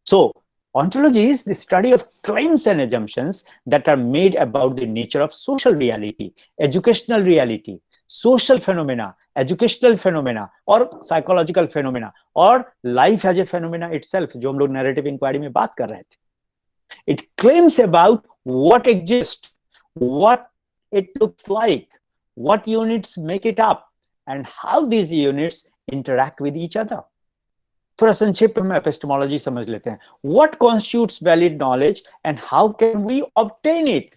So ontology is the study of claims and assumptions that are made about the nature of social reality, educational reality, social phenomena, educational phenomena, or psychological phenomena, or life as a phenomena itself, जो हम लोग narrative inquiry में बात कर रहे थे। It claims about what exists, what it looks like, what units make it up, and how these units interact with each other. थोड़ा संक्षेप में एपिस्टेमोलॉजी समझ लेते हैं। What constitutes valid knowledge and how can we obtain it,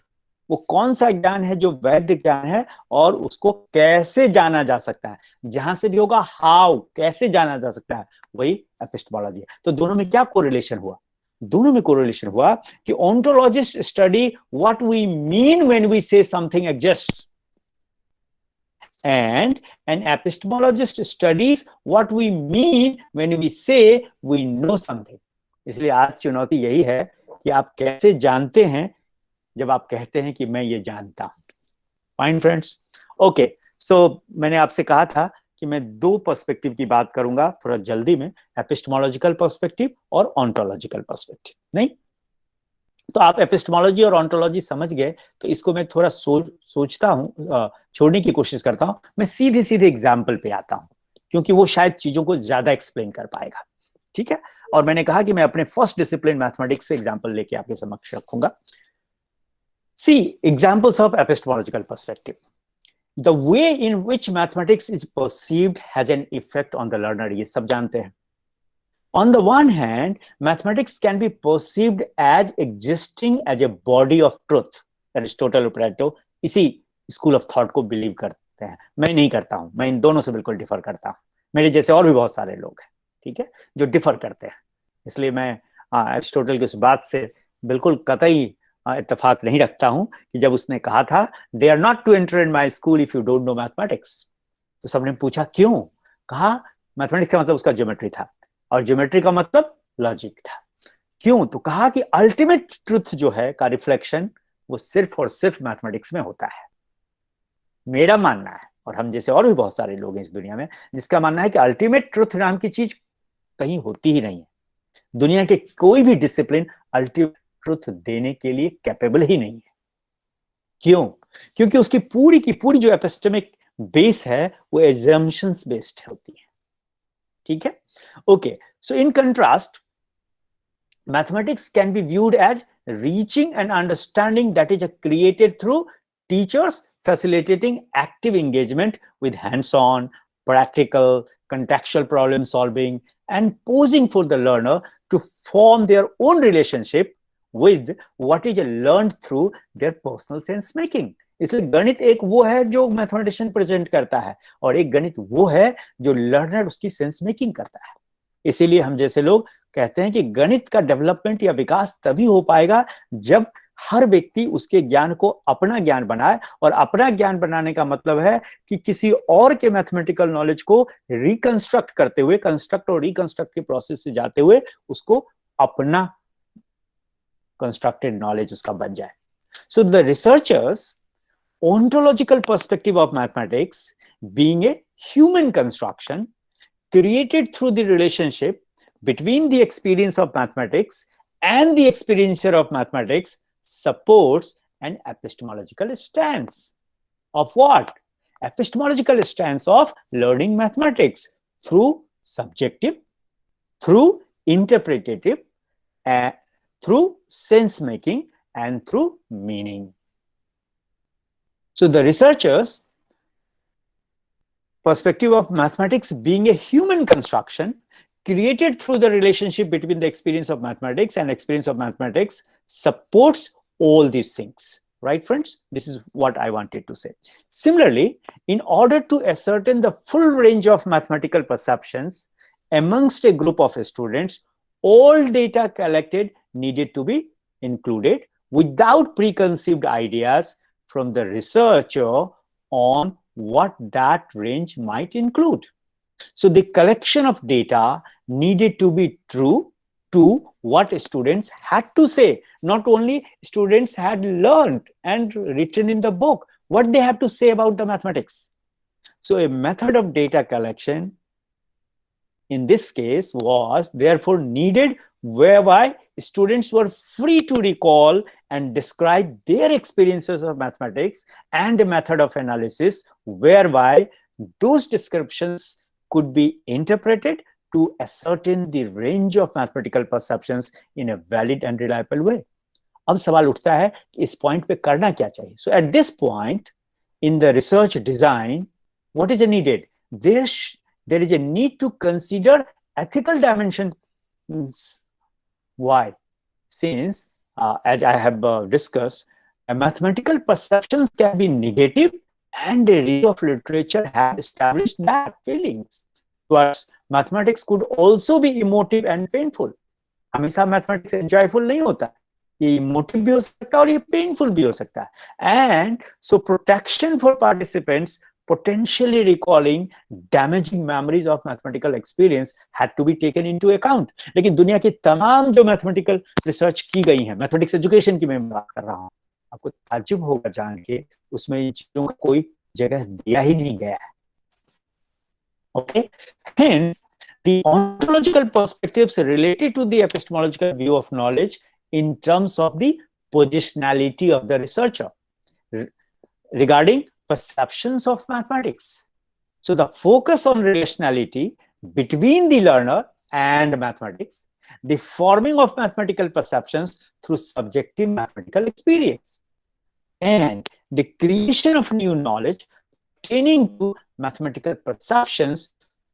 वो कौन सा ज्ञान है जो वैध ज्ञान है और उसको कैसे जाना जा सकता है। जहां से भी होगा हाउ, कैसे जाना जा सकता है, वही एपिस्टेमोलॉजी है। तो दोनों में क्या कोरिलेशन हुआ? दोनों में कोरिलेशन हुआ कि ontologists study what we mean when we say something exists, and an epistemologist studies what we mean when we say we know something. इसलिए आज चुनौती यही है कि आप कैसे जानते हैं जब आप कहते हैं कि मैं ये जानता हूं. Fine friends. ओके, सो मैंने आपसे कहा था कि मैं दो पर्सपेक्टिव की बात करूंगा थोड़ा जल्दी में, एपिस्टेमोलॉजिकल पर्सपेक्टिव और ऑन्टोलॉजिकल पर्सपेक्टिव. नहीं तो आप एपिस्टेमोलॉजी और ऑन्टोलॉजी समझ गए, तो इसको मैं थोड़ा सोचता हूं, छोड़ने की कोशिश करता हूं. मैं सीधे सीधे एग्जाम्पल पे आता हूं क्योंकि वो शायद चीजों को ज्यादा एक्सप्लेन कर पाएगा. ठीक है, और मैंने कहा कि मैं अपने फर्स्ट डिसिप्लिन मैथमेटिक्स से एग्जाम्पल लेके आपके समक्ष रखूंगा. See examples of epistemological perspective. The way in which mathematics is perceived has an effect on the learner. ये सब जानते हैं. On the one hand, mathematics can be perceived as existing as a body of truth. Aristotle और Plato इसी school of thought को believe करते हैं. मैं नहीं करता हूं, मैं इन दोनों से बिल्कुल डिफर करता हूं. मेरे जैसे और भी बहुत सारे लोग हैं, ठीक है, जो डिफर करते हैं. इसलिए मैं एरिस्टोटल की उस बात से बिल्कुल कतई इत्तेफाक नहीं रखता हूं कि जब उसने कहा था they are not to enter in my school if you don't know mathematics, तो सबने पूछा क्यों. कहा मैथमेटिक्स का मतलब उसका ज्योमेट्री था और ज्योमेट्री का मतलब लॉजिक था. क्यों? तो कहा कि अल्टीमेट ट्रुथ जो है का रिफ्लेक्शन वो सिर्फ और सिर्फ मैथमेटिक्स में होता है. मेरा मानना है, और हम जैसे और भी बहुत सारे लोग हैं इस दुनिया में जिसका मानना है कि अल्टीमेट ट्रुथ नाम की चीज कहीं होती ही नहीं है. दुनिया के कोई भी डिसिप्लिन अल्टीमेट ट्रुथ देने के लिए कैपेबल ही नहीं है. क्यों? क्योंकि उसकी पूरी की पूरी जो एपिस्टेमिक बेस है वो एजम्पशंस बेस्ड होती है. ठीक है, okay. So in contrast mathematics can be viewed as reaching an understanding that is created through teachers facilitating active engagement with hands-on, practical, contextual problem solving, and posing for the learner to form their own relationship with what is learned through their personal sense making. इसलिए गणित एक वो है जो mathematician present करता है और एक गणित वो है जो लर्नर उसकी सेंस मेकिंग करता है. इसीलिए हम जैसे लोग कहते हैं कि गणित का डेवलपमेंट या विकास तभी हो पाएगा जब हर व्यक्ति उसके ज्ञान को अपना ज्ञान बनाए. और अपना ज्ञान बनाने का मतलब है कि किसी और के मैथमेटिकल नॉलेज को रिकंस्ट्रक्ट करते हुए, कंस्ट्रक्ट और रिकंस्ट्रक्ट के प्रोसेस से जाते हुए उसको अपना कंस्ट्रक्टेड नॉलेज उसका बन जाए. So the researchers ontological perspective of mathematics being a human construction created through the relationship between the experience of mathematics and the experiencer of mathematics supports an epistemological stance of what? Epistemological stance of learning mathematics through subjective, through interpretative, through sense making, and through meaning. So the researchers' perspective of mathematics being a human construction created through the relationship between the experience of mathematics and experience of mathematics supports all these things. Right, friends? This is what I wanted to say. Similarly, in order to ascertain the full range of mathematical perceptions amongst a group of students, all data collected needed to be included without preconceived ideas from the researcher on what that range might include. So the collection of data needed to be true to what students had to say. Not only students had learned and written in the book what they have to say about the mathematics. So a method of data collection in this case was therefore needed whereby students were free to recall and describe their experiences of mathematics and a method of analysis whereby those descriptions could be interpreted to ascertain the range of mathematical perceptions in a valid and reliable way. अब सवाल उठता है कि इस point पे करना क्या चाहिए. So at this point in the research design, what is needed? There is a need to consider ethical dimensions. Why? Since, as I have discussed, mathematical perceptions can be negative, and a review of literature has established that feelings towards mathematics could also be emotive and painful. हमेशा mathematics enjoyful नहीं होता, ये emotive भी हो सकता है और ये पेनफुल भी हो सकता है। And so protection for participants potentially recalling damaging memories of mathematical experience had to be taken into account। लेकिन दुनिया की तमाम जो मैथमेटिकल रिसर्च की गई है, मैथमेटिक्स एजुकेशन की मैं बात कर रहा हूँ, आपको ताज्जुब होगा जान के उसमें इन चीजों को कोई जगह दिया ही नहीं गया है। Okay, hence the ontological perspectives related to the epistemological view of knowledge in terms of the positionality of the researcher regarding perceptions of mathematics. So the focus on relationality between the learner and mathematics, the forming of mathematical perceptions through subjective mathematical experience, and the creation of new knowledge pertaining to mathematical perceptions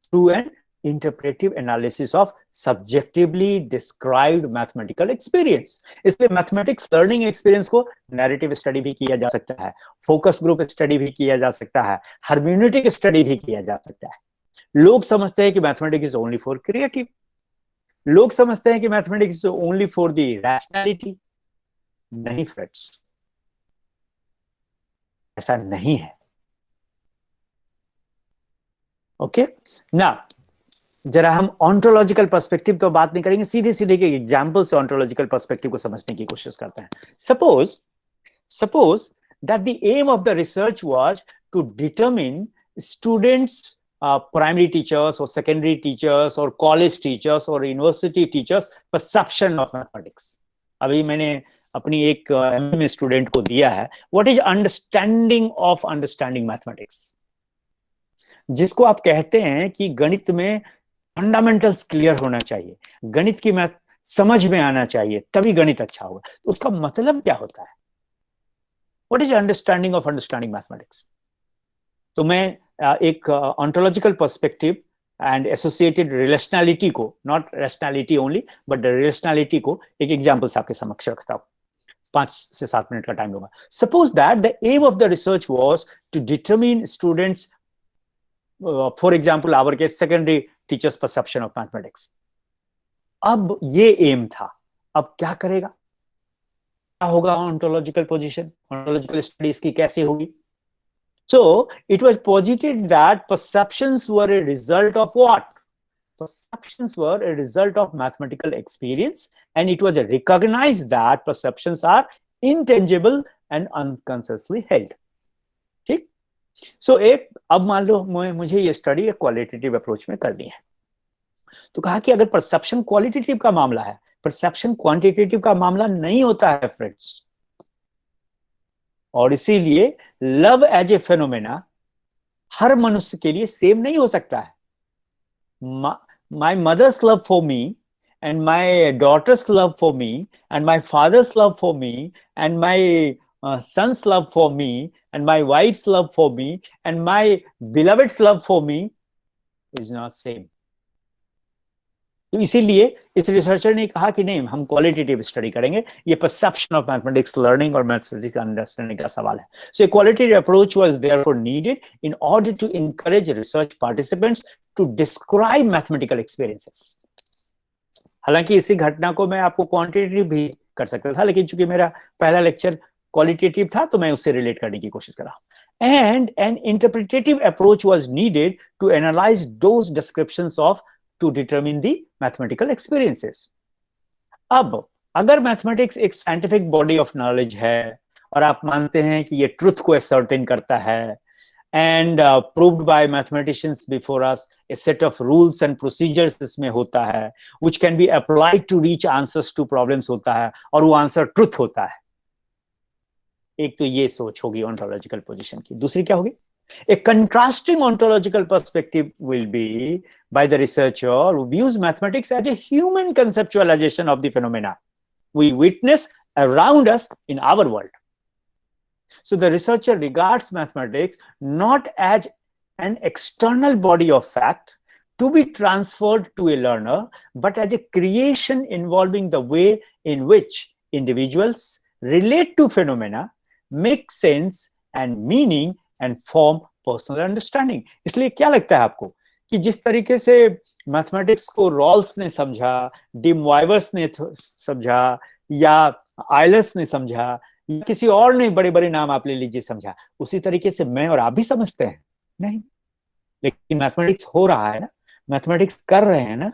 through an interpretive analysis of subjectively described mathematical experience। इसलिए mathematics learning experience को narrative study भी किया जा सकता है, focus group study भी किया जा सकता है, हर्मेन्यूटिक स्टडी भी किया जा सकता है। लोग समझते हैं कि mathematics is only for creative, लोग समझते हैं कि mathematics is only for the rationality. नहीं फ्रेंड्स, ऐसा नहीं है। ओके ना, जरा हम ऑन्टोलॉजिकल पर्सपेक्टिव तो बात नहीं करेंगे, सीधे सीधे के एग्जांपल से ऑन्टोलॉजिकल पर्सपेक्टिव को समझने की कोशिश करते हैं। Suppose that the aim of the research was to determine students, primary teachers और सेकेंडरी टीचर्स और कॉलेज टीचर्स और university teachers perception of mathematics. अभी मैंने अपनी एक एमए स्टूडेंट को दिया है, what is understanding of understanding mathematics, जिसको आप कहते हैं कि गणित में फंडामेंटल्स क्लियर होना चाहिए, गणित की मैथ समझ में आना चाहिए, तभी गणित अच्छा होगा। तो उसका मतलब क्या होता है? What is understanding of understanding mathematics? तो मैं एक ऑन्टोलॉजिकल पर्सपेक्टिव एंड एसोसिएटेड रिलेशनैलिटी को, नॉट रैशनैलिटी ओनली बट रिलेशनैलिटी को एक एग्जांपल से आपके समक्ष रखता हूं। 5 से 7 मिनट का टाइम लूंगा। Suppose that the aim of the research was to determine students, for example our के secondary teachers perception of mathematics. अब ये एम था, अब क्या करेगा, क्या होगा ऑन्टोलॉजिकल पोजीशन, ऑन्टोलॉजिकल स्टडी इसकी कैसे होगी? So it was posited that perceptions were a result of what? Perceptions were a result of mathematical experience, and it was recognized that perceptions are intangible and unconsciously held. ठीक? So एक, अब मान लो मुझे ये study एक qualitative approach में करनी है, तो कहा कि अगर परसेप्शन क्वालिटेटिव का मामला है, परसेप्शन क्वांटिटेटिव का मामला नहीं होता है फ्रेंड्स। और इसीलिए लव एज ए फेनोमेना हर मनुष्य के लिए सेम नहीं हो सकता है। My mother's love for me and my daughter's love for me and my father's love for me and my son's love for me and my wife's love for me and my beloved's love for me is not same. तो इसीलिए इस researcher ने कहा कि नहीं, हम qualitative study करेंगे, ये परसेप्शन ऑफ मैथमेटिक्स लर्निंग और मैथमेटिक्स अंडरस्टैंडिंग का सवाल है। So a qualitative approach was therefore needed in order to encourage research participants to describe mathematical experiences. हालांकि इसी घटना को मैं आपको क्वांटिटेटिव भी कर सकता था, लेकिन चूंकि मेरा पहला लेक्चर क्वालिटेटिव था तो मैं उससे रिलेट करने की कोशिश कर रहा हूं। And an interpretative approach was needed to analyse those descriptions of to determine the mathematical experiences। अब अगर मैथमेटिक्स एक साइंटिफिक बॉडी ऑफ नॉलेज है और आप मानते हैं कि ये ट्रुथ को असर्टेन करता है and proved by mathematicians before us, a set of rules and procedures इसमें होता है which can be applied to reach answers to problems होता है और वो आंसर ट्रुथ होता है। एक तो ये सोच होगी ऑन्टोलॉजिकल पोजीशन की। दूसरी क्या होगी? A contrasting ontological perspective will be by the researcher who views mathematics as a human conceptualization of the phenomena we witness around us in our world. So the researcher regards mathematics not as an external body of fact to be transferred to a learner, but as a creation involving the way in which individuals relate to phenomena, make sense and meaning and form personal understanding. इसलिए क्या लगता है आपको कि जिस तरीके से mathematics को रॉल्स ने समझा, डिम वाइवर्स ने समझा, या आयलर्स ने समझा, या किसी और ने, बड़े बड़े नाम आप ले लीजिए, समझा, उसी तरीके से मैं और आप भी समझते हैं? नहीं। लेकिन मैथमेटिक्स हो रहा है ना, मैथमेटिक्स कर रहे हैं ना।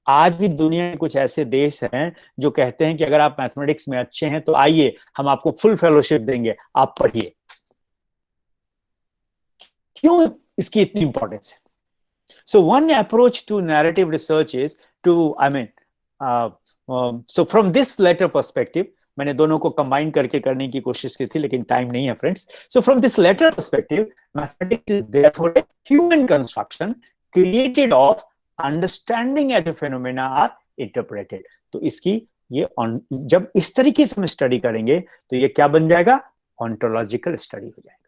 आज भी दुनिया में कुछ ऐसे देश हैं जो कहते हैं कि अगर आप मैथमेटिक्स में अच्छे हैं तो आइए, हम आपको फुल फेलोशिप देंगे, आप पढ़िए। क्यों इसकी इतनी इंपॉर्टेंस है? So one approach to narrative research is to, so from this latter perspective, मैंने दोनों को कंबाइन करके करने की कोशिश की थी, लेकिन टाइम नहीं है friends. So from this latter perspective, mathematics is therefore a human construction created of understanding as a phenomena are interpreted. तो इसकी ये जब इस तरीके से हम स्टडी करेंगे तो ये क्या बन जाएगा? ऑन्टोलॉजिकल स्टडी हो जाएगा।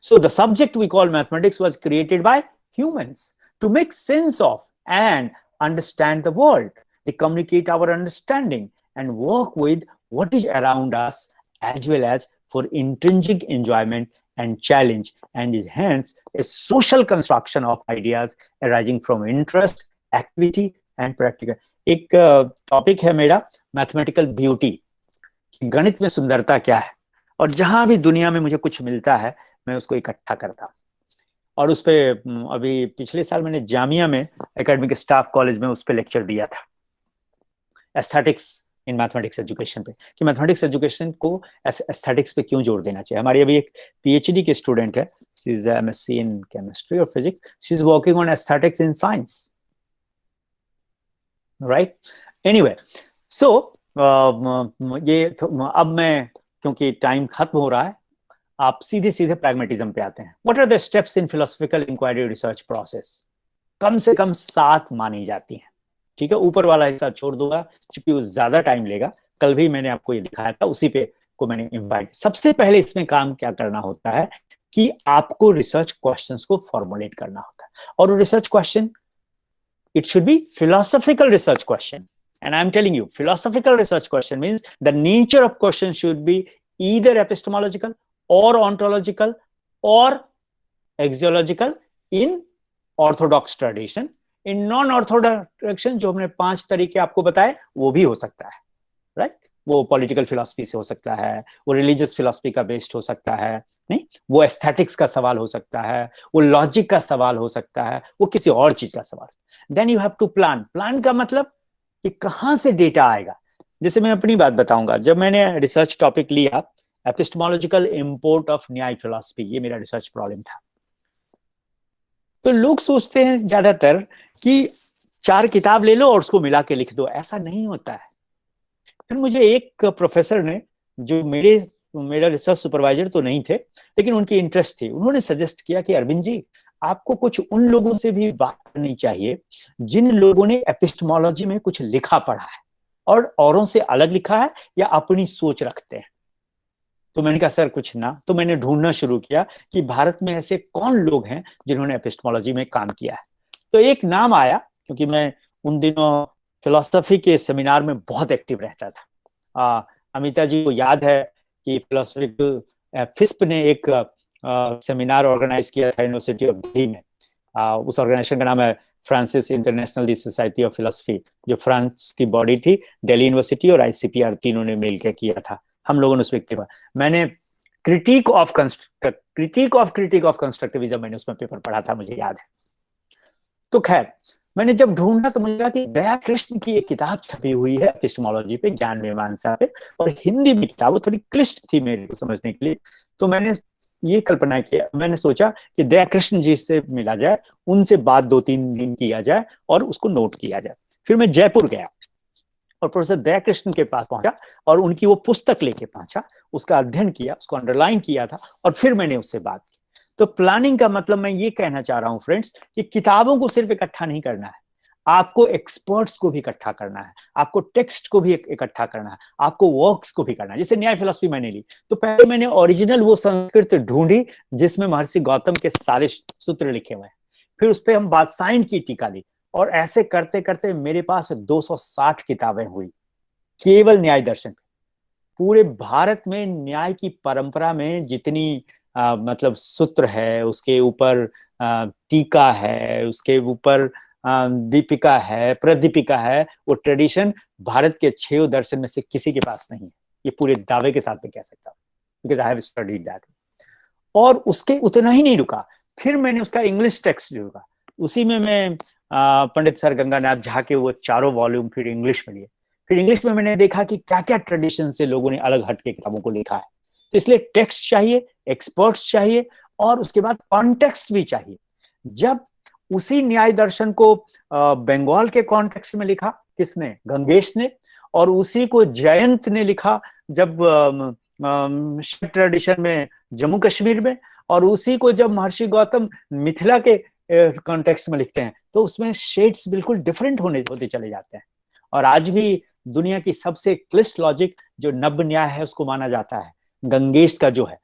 So the subject we call mathematics was created by humans to make sense of and understand the world. They communicate our understanding and work with what is around us, as well as for intrinsic enjoyment and challenge, and is hence a social construction of ideas arising from interest, activity and practical. एक topic है मेरा mathematical beauty, गणित में सुंदरता क्या है। और जहां भी दुनिया में मुझे कुछ मिलता है मैं उसको इकट्ठा करता। और उस पे अभी पिछले साल मैंने जामिया में एकेडमिक स्टाफ कॉलेज में उस पे लेक्चर दिया था, एस्थेटिक्स इन मैथमेटिक्स एजुकेशन पे, कि मैथमेटिक्स एजुकेशन को एस्थेटिक्स पे क्यों जोर देना चाहिए। हमारी अभी एक पीएचडी की स्टूडेंट है, she is MSc in chemistry और physics, she is working on aesthetics in science, right. Anyway, so ये अब मैं, क्योंकि टाइम खत्म हो रहा है, आप सीधे सीधे प्रैग्मेटिज्म पे आते हैं। What are the steps in philosophical inquiry research process? कम से कम 7 मानी जाती हैं, ठीक है। ऊपर वाला हिस्सा छोड़ दूंगा क्योंकि वो ज्यादा टाइम लेगा। कल भी मैंने आपको ये दिखाया था, उसी पे को मैंने इन्वाइट। सबसे पहले इसमें काम क्या करना होता है कि आपको रिसर्च क्वेश्चंस को फॉर्मुलेट करना होता है। और research question, it should be philosophical research question, and I'm telling you, philosophical research question means the nature of question should be either epistemological or ontological or axiological in orthodox tradition. In non-orthodox tradition जो हमने 5 तरीके आपको बताए वो भी हो सकता है, राइट। वो पॉलिटिकल फिलॉसफी से हो सकता है, वो रिलीजियस फिलॉसफी का बेस्ड हो सकता है, नहीं, वो एस्थेटिक्स का सवाल हो सकता है, वो लॉजिक का सवाल हो सकता है, वो किसी और चीज का सवाल। Then you have to plan. Plan का मतलब कि कहां से डेटा आएगा। जैसे मैं अपनी बात बताऊंगा, जब मैंने रिसर्च टॉपिक लिया एपिस्टेमोलॉजिकल इंपोर्ट ऑफ न्याय फिलॉसफी, ये मेरा रिसर्च प्रॉब्लम था। तो लोग सोचते हैं ज्यादातर कि 4 किताब ले लो और उसको मिला के लिख दो, ऐसा नहीं होता है। फिर मुझे एक प्रोफेसर ने, जो मेरा रिसर्च सुपरवाइजर तो नहीं थे लेकिन उनकी इंटरेस्ट थी, उन्होंने सजेस्ट किया कि अरविंद जी, आपको कुछ उन लोगों से भी बात करनी चाहिए जिन लोगों ने एपिस्टेमोलॉजी में कुछ लिखा पढ़ा है और औरों से अलग लिखा है या अपनी सोच रखते हैं। तो मैंने कहा सर कुछ ना, तो मैंने ढूंढना शुरू किया कि भारत में ऐसे कौन लोग हैं जिन्होंने एपिस्टेमोलॉजी में काम किया है। तो एक नाम आया, क्योंकि मैं उन दिनों फिलोसफी के सेमिनार में बहुत एक्टिव रहता था। अमिता जी को याद है कि फिलोसफिकल फिस्प ने एक सेमिनार ऑर्गेनाइज किया था यूनिवर्सिटी ऑफ दिल्ली में। उस ऑर्गेनाइजेशन का नाम है Francis international society of philosophy, जो फ्रांस की बॉडी थी, दिल्ली यूनिवर्सिटी और आईसीपीआर तीनों ने मिलकर किया था। हम लोगों ने उस व्यक्ति पर, मैंने क्रिटिक ऑफ कंस्ट्रक्टिविज्म, मैंने उसमें पेपर पढ़ा था, मुझे याद है। तो खैर, मैंने जब ढूंढा तो मुझे लगा कि दया कृष्ण की एक किताब छपी हुई है एपिस्टेमोलॉजी पे, ज्ञान मीमांसा पे, और हिंदी में किताब, वो थोड़ी क्लिष्ट थी मेरे को समझने के लिए। तो मैंने ये कल्पना किया, मैंने सोचा कि दया कृष्ण जी से मिला जाए, उनसे बात 2-3 दिन किया जाए और उसको नोट किया जाए। फिर मैं जयपुर गया और प्रोफेसर दया कृष्ण के पास पहुंचा और उनकी वो पुस्तक लेके पहुंचा, उसका अध्ययन किया, उसको अंडरलाइन किया था, और फिर मैंने उससे बात की। तो प्लानिंग का मतलब मैं ये कहना चाह रहा हूं फ्रेंड्स कि किताबों को सिर्फ इकट्ठा नहीं करना है, आपको एक्सपर्ट्स को भी इकट्ठा करना है, आपको टेक्स्ट को भी इकट्ठा करना है, आपको वर्क्स को भी करना है। जैसे न्याय फिलॉसफी मैंने ली, तो पहले मैंने ओरिजिनल वो संस्कृत ढूंढी जिसमें महर्षि गौतम के सारे सूत्र लिखे हुए हैं, फिर उस पर हम बादशाह की टीका ली, और ऐसे करते करते मेरे पास 260 किताबें हुई केवल न्याय दर्शन। पूरे भारत में न्याय की परंपरा में जितनी मतलब सूत्र है, उसके ऊपर टीका है, उसके ऊपर दीपिका है, प्रदीपिका है, वो ट्रेडिशन भारत के 6 दर्शन में से किसी के पास नहीं है। ये पूरे दावे के साथ मैं कह सकता हूँ, because I have studied that. और उसके उतना ही नहीं रुका, फिर मैंने उसका इंग्लिश टेक्स्ट रुका, उसी में मैं पंडित सर गंगानाथ झा के वो 4 वॉल्यूम फिर इंग्लिश में लिए। फिर इंग्लिश में मैंने देखा कि क्या क्या ट्रेडिशन से लोगों ने अलग हट के किताबों को लिखा है। तो इसलिए टेक्स्ट चाहिए, एक्सपर्ट्स चाहिए, और उसके बाद कॉन्टेक्स्ट भी चाहिए। जब उसी न्याय दर्शन को बंगाल के कॉन्टेक्स्ट में लिखा किसने? गंगेश ने। और उसी को जयंत ने लिखा जब ट्रेडिशन में जम्मू कश्मीर में। और उसी को जब महर्षि गौतम मिथिला के कॉन्टेक्स्ट में लिखते हैं तो उसमें शेड्स बिल्कुल डिफरेंट होते चले जाते हैं। और आज भी दुनिया की सबसे क्लिष्ट लॉजिक जो नब्ब न्याय है उसको माना जाता है, गंगेश का जो है,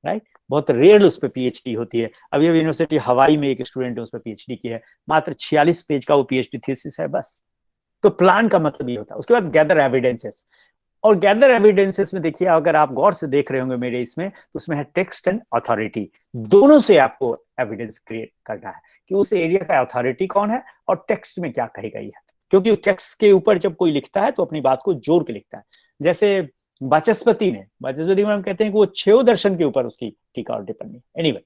राइट। बहुत रेयर उस पर पीएचडी होती है। अभी यूनिवर्सिटी हवाई में एक स्टूडेंट ने उस पर पीएचडी की है, मात्र 46 पेज का वो पीएचडी थीसिस है बस। तो प्लान का मतलब ये होता है। उसके बाद गैदर एविडेंसेस, और गैदर एविडेंसेस में देखिए, अगर आप गौर से देख रहे होंगे मेरे इसमें, तो उसमें है टेक्स्ट एंड अथॉरिटी, दोनों से आपको एविडेंस क्रिएट करना है कि उस एरिया का अथॉरिटी कौन है और टेक्स्ट में क्या कही गई है। क्योंकि टेक्स्ट के ऊपर जब कोई लिखता है तो अपनी बात को जोड़ के लिखता है। जैसे वाचस्पति में हम कहते हैं कि वो 6 दर्शन के ऊपर उसकी टीका और टिप्पणी। एनीवे,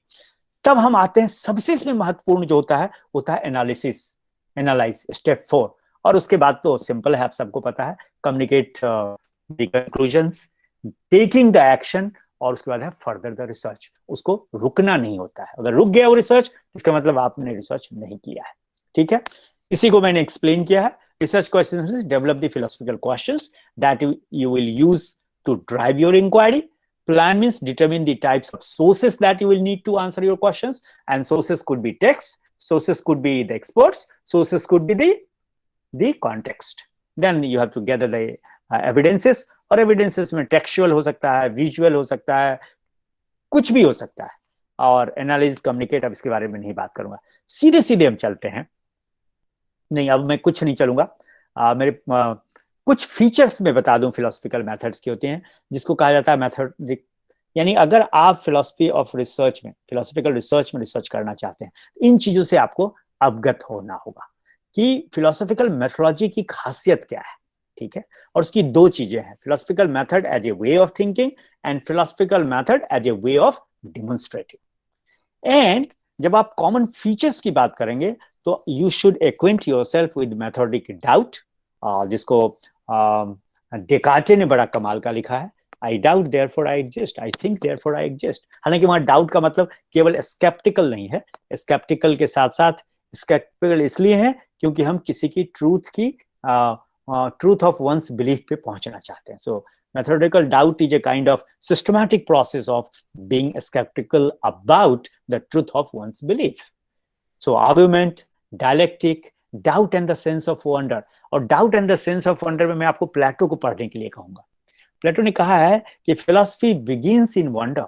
तब हम आते हैं सबसे इसमें महत्वपूर्ण जो होता है एनालिसिस, एनालाइज, स्टेप 4। और उसके बाद तो सिंपल है, आप सबको पता है, communicate the conclusions, taking the action, और उसके बाद है फर्दर द रिसर्च। उसको रुकना नहीं होता है। अगर रुक गया वो रिसर्च, इसका मतलब आपने रिसर्च नहीं किया है। ठीक है, इसी को मैंने एक्सप्लेन किया है। Research questions develop the philosophical questions that you will use to drive your inquiry. Plan means determine the types of sources that you will need to answer your questions, and sources could be text, sources could be the experts, sources could be the context. Then you have to gather the evidences, और evidences में textual हो सकता है, visual हो सकता है, कुछ भी हो सकता है। और analyze, communicate, अब इसके बारे में नहीं बात करूंगा। सीधे सीधे हम चलते हैं। नहीं, अब मैं कुछ नहीं चलूंगा। मेरे कुछ फीचर्स में बता दूं फिलोसफिकल मेथड्स की होती हैं, जिसको कहा जाता है मेथडिक। यानी अगर आप फिलोसफी ऑफ रिसर्च में, फिलोसफिकल रिसर्च में रिसर्च करना चाहते हैं, इन चीजों से आपको अवगत होना होगा कि फिलोसफिकल मेथोडोलॉजी की खासियत क्या है। ठीक है, और उसकी 2 चीजें हैं, philosophical method as a way of thinking and philosophical method as a way of demonstrating. And जब आप कॉमन फीचर्स की बात करेंगे तो you should acquaint yourself with methodic doubt, जिसको डेकार्टे ने बड़ा कमाल का लिखा है, I doubt therefore I exist, I think therefore I exist. हालांकि वहां डाउट का मतलब केवल स्केप्टिकल नहीं है, स्केप्टिकल के साथ साथ स्केप्टिकल इसलिए है क्योंकि हम किसी की ट्रूथ ऑफ वंस बिलीफ पे पहुंचना चाहते हैं। So methodical doubt is a kind of systematic process of being sceptical about the truth of one's belief. So argument, dialectic, doubt and the sense of wonder. और doubt and the sense of wonder में मैं आपको प्लेटो को पढ़ने के लिए कहूंगा। प्लेटो ने कहा है कि फिलॉसफी बिगिंस इन वंडर,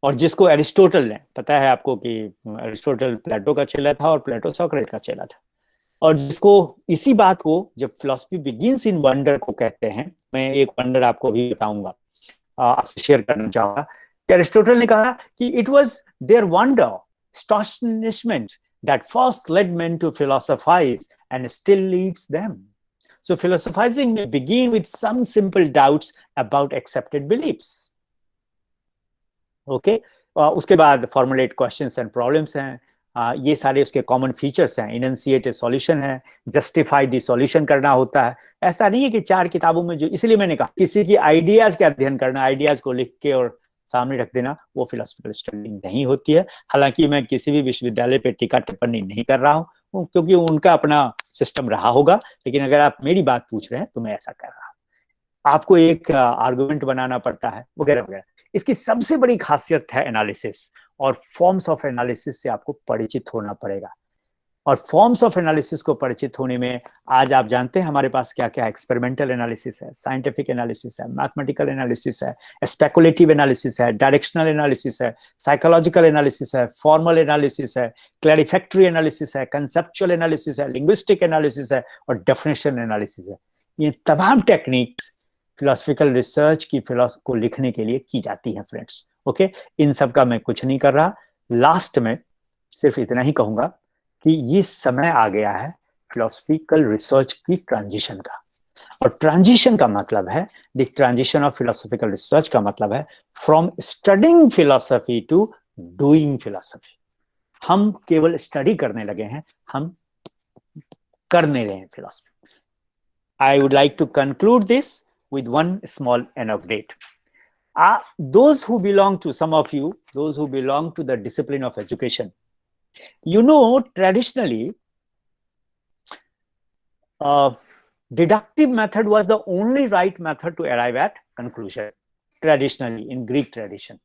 और जिसको एरिस्टोटल ने, पता है आपको कि एरिस्टोटल प्लेटो का चेला था और प्लेटो सोक्रेट का चेला था, और जिसको इसी बात को जब फिलॉसफी बिगिंस इन वंडर को कहते हैं, मैं एक वंडर आपको भी बताऊंगा, आपसे शेयर करना चाहूंगा। एरिस्टोटल ने कहा कि it was their wonder, astonishment that first led men to philosophize and still leads them. So philosophizing may begin with some simple doubts about accepted beliefs. Okay? उसके बाद formulate questions and problems हैं, ये सारे उसके common features हैं। इनंसिएट solution है, justify दी solution करना होता है। ऐसा नहीं है कि 4 किताबों में जो, इसलिए मैंने कहा किसी की आइडियाज का अध्ययन करना, आइडियाज को लिख के और सामने रख देना, वो फिलोसफिकल स्टडी नहीं होती है। हालांकि मैं किसी भी विश्वविद्यालय पे टीका टिप्पणी नहीं कर रहा हूँ, क्योंकि उनका अपना सिस्टम रहा होगा, लेकिन अगर आप मेरी बात पूछ रहे हैं तो मैं ऐसा कर रहा हूँ। आपको एक आर्गुमेंट बनाना पड़ता है, वगैरह वगैरह। इसकी सबसे बड़ी खासियत है एनालिसिस, और फॉर्म्स ऑफ एनालिसिस से आपको परिचित होना पड़ेगा। और फॉर्म्स ऑफ एनालिसिस को परिचित होने में आज आप जानते हैं हमारे पास क्या क्या, एक्सपेरिमेंटल एनालिसिस है, साइंटिफिक एनालिसिस है, मैथमेटिकल एनालिसिस है, स्पेकुलेटिव एनालिसिस है, डायरेक्शनल एनालिसिस है, साइकोलॉजिकल एनालिसिस है, फॉर्मल एनालिसिस है, क्लैरिफैक्टरी एनालिसिस है, कंसेप्चुअल एनालिसिस है, लिंग्विस्टिक एनालिसिस है, और डेफिनेशन एनालिसिस है। ये तमाम टेक्निक्स फिलोसफिकल रिसर्च की को लिखने के लिए की जाती है फ्रेंड्स, ओके, इन सब का मैं कुछ नहीं कर रहा। लास्ट में सिर्फ इतना ही कहूंगा कि ये समय आ गया है फिलोसफिकल रिसर्च की ट्रांजिशन का। और ट्रांजिशन का मतलब है, the transition of philosophical research का मतलब है from studying philosophy to doing philosophy. हम केवल स्टडी करने लगे हैं, हम करने रहे हैं philosophy. I would like to conclude this with one small anecdote. Those who belong to, some of you, those who belong to the discipline of education, you know, traditionally, deductive method was the only right method to arrive at conclusion, traditionally in Greek tradition.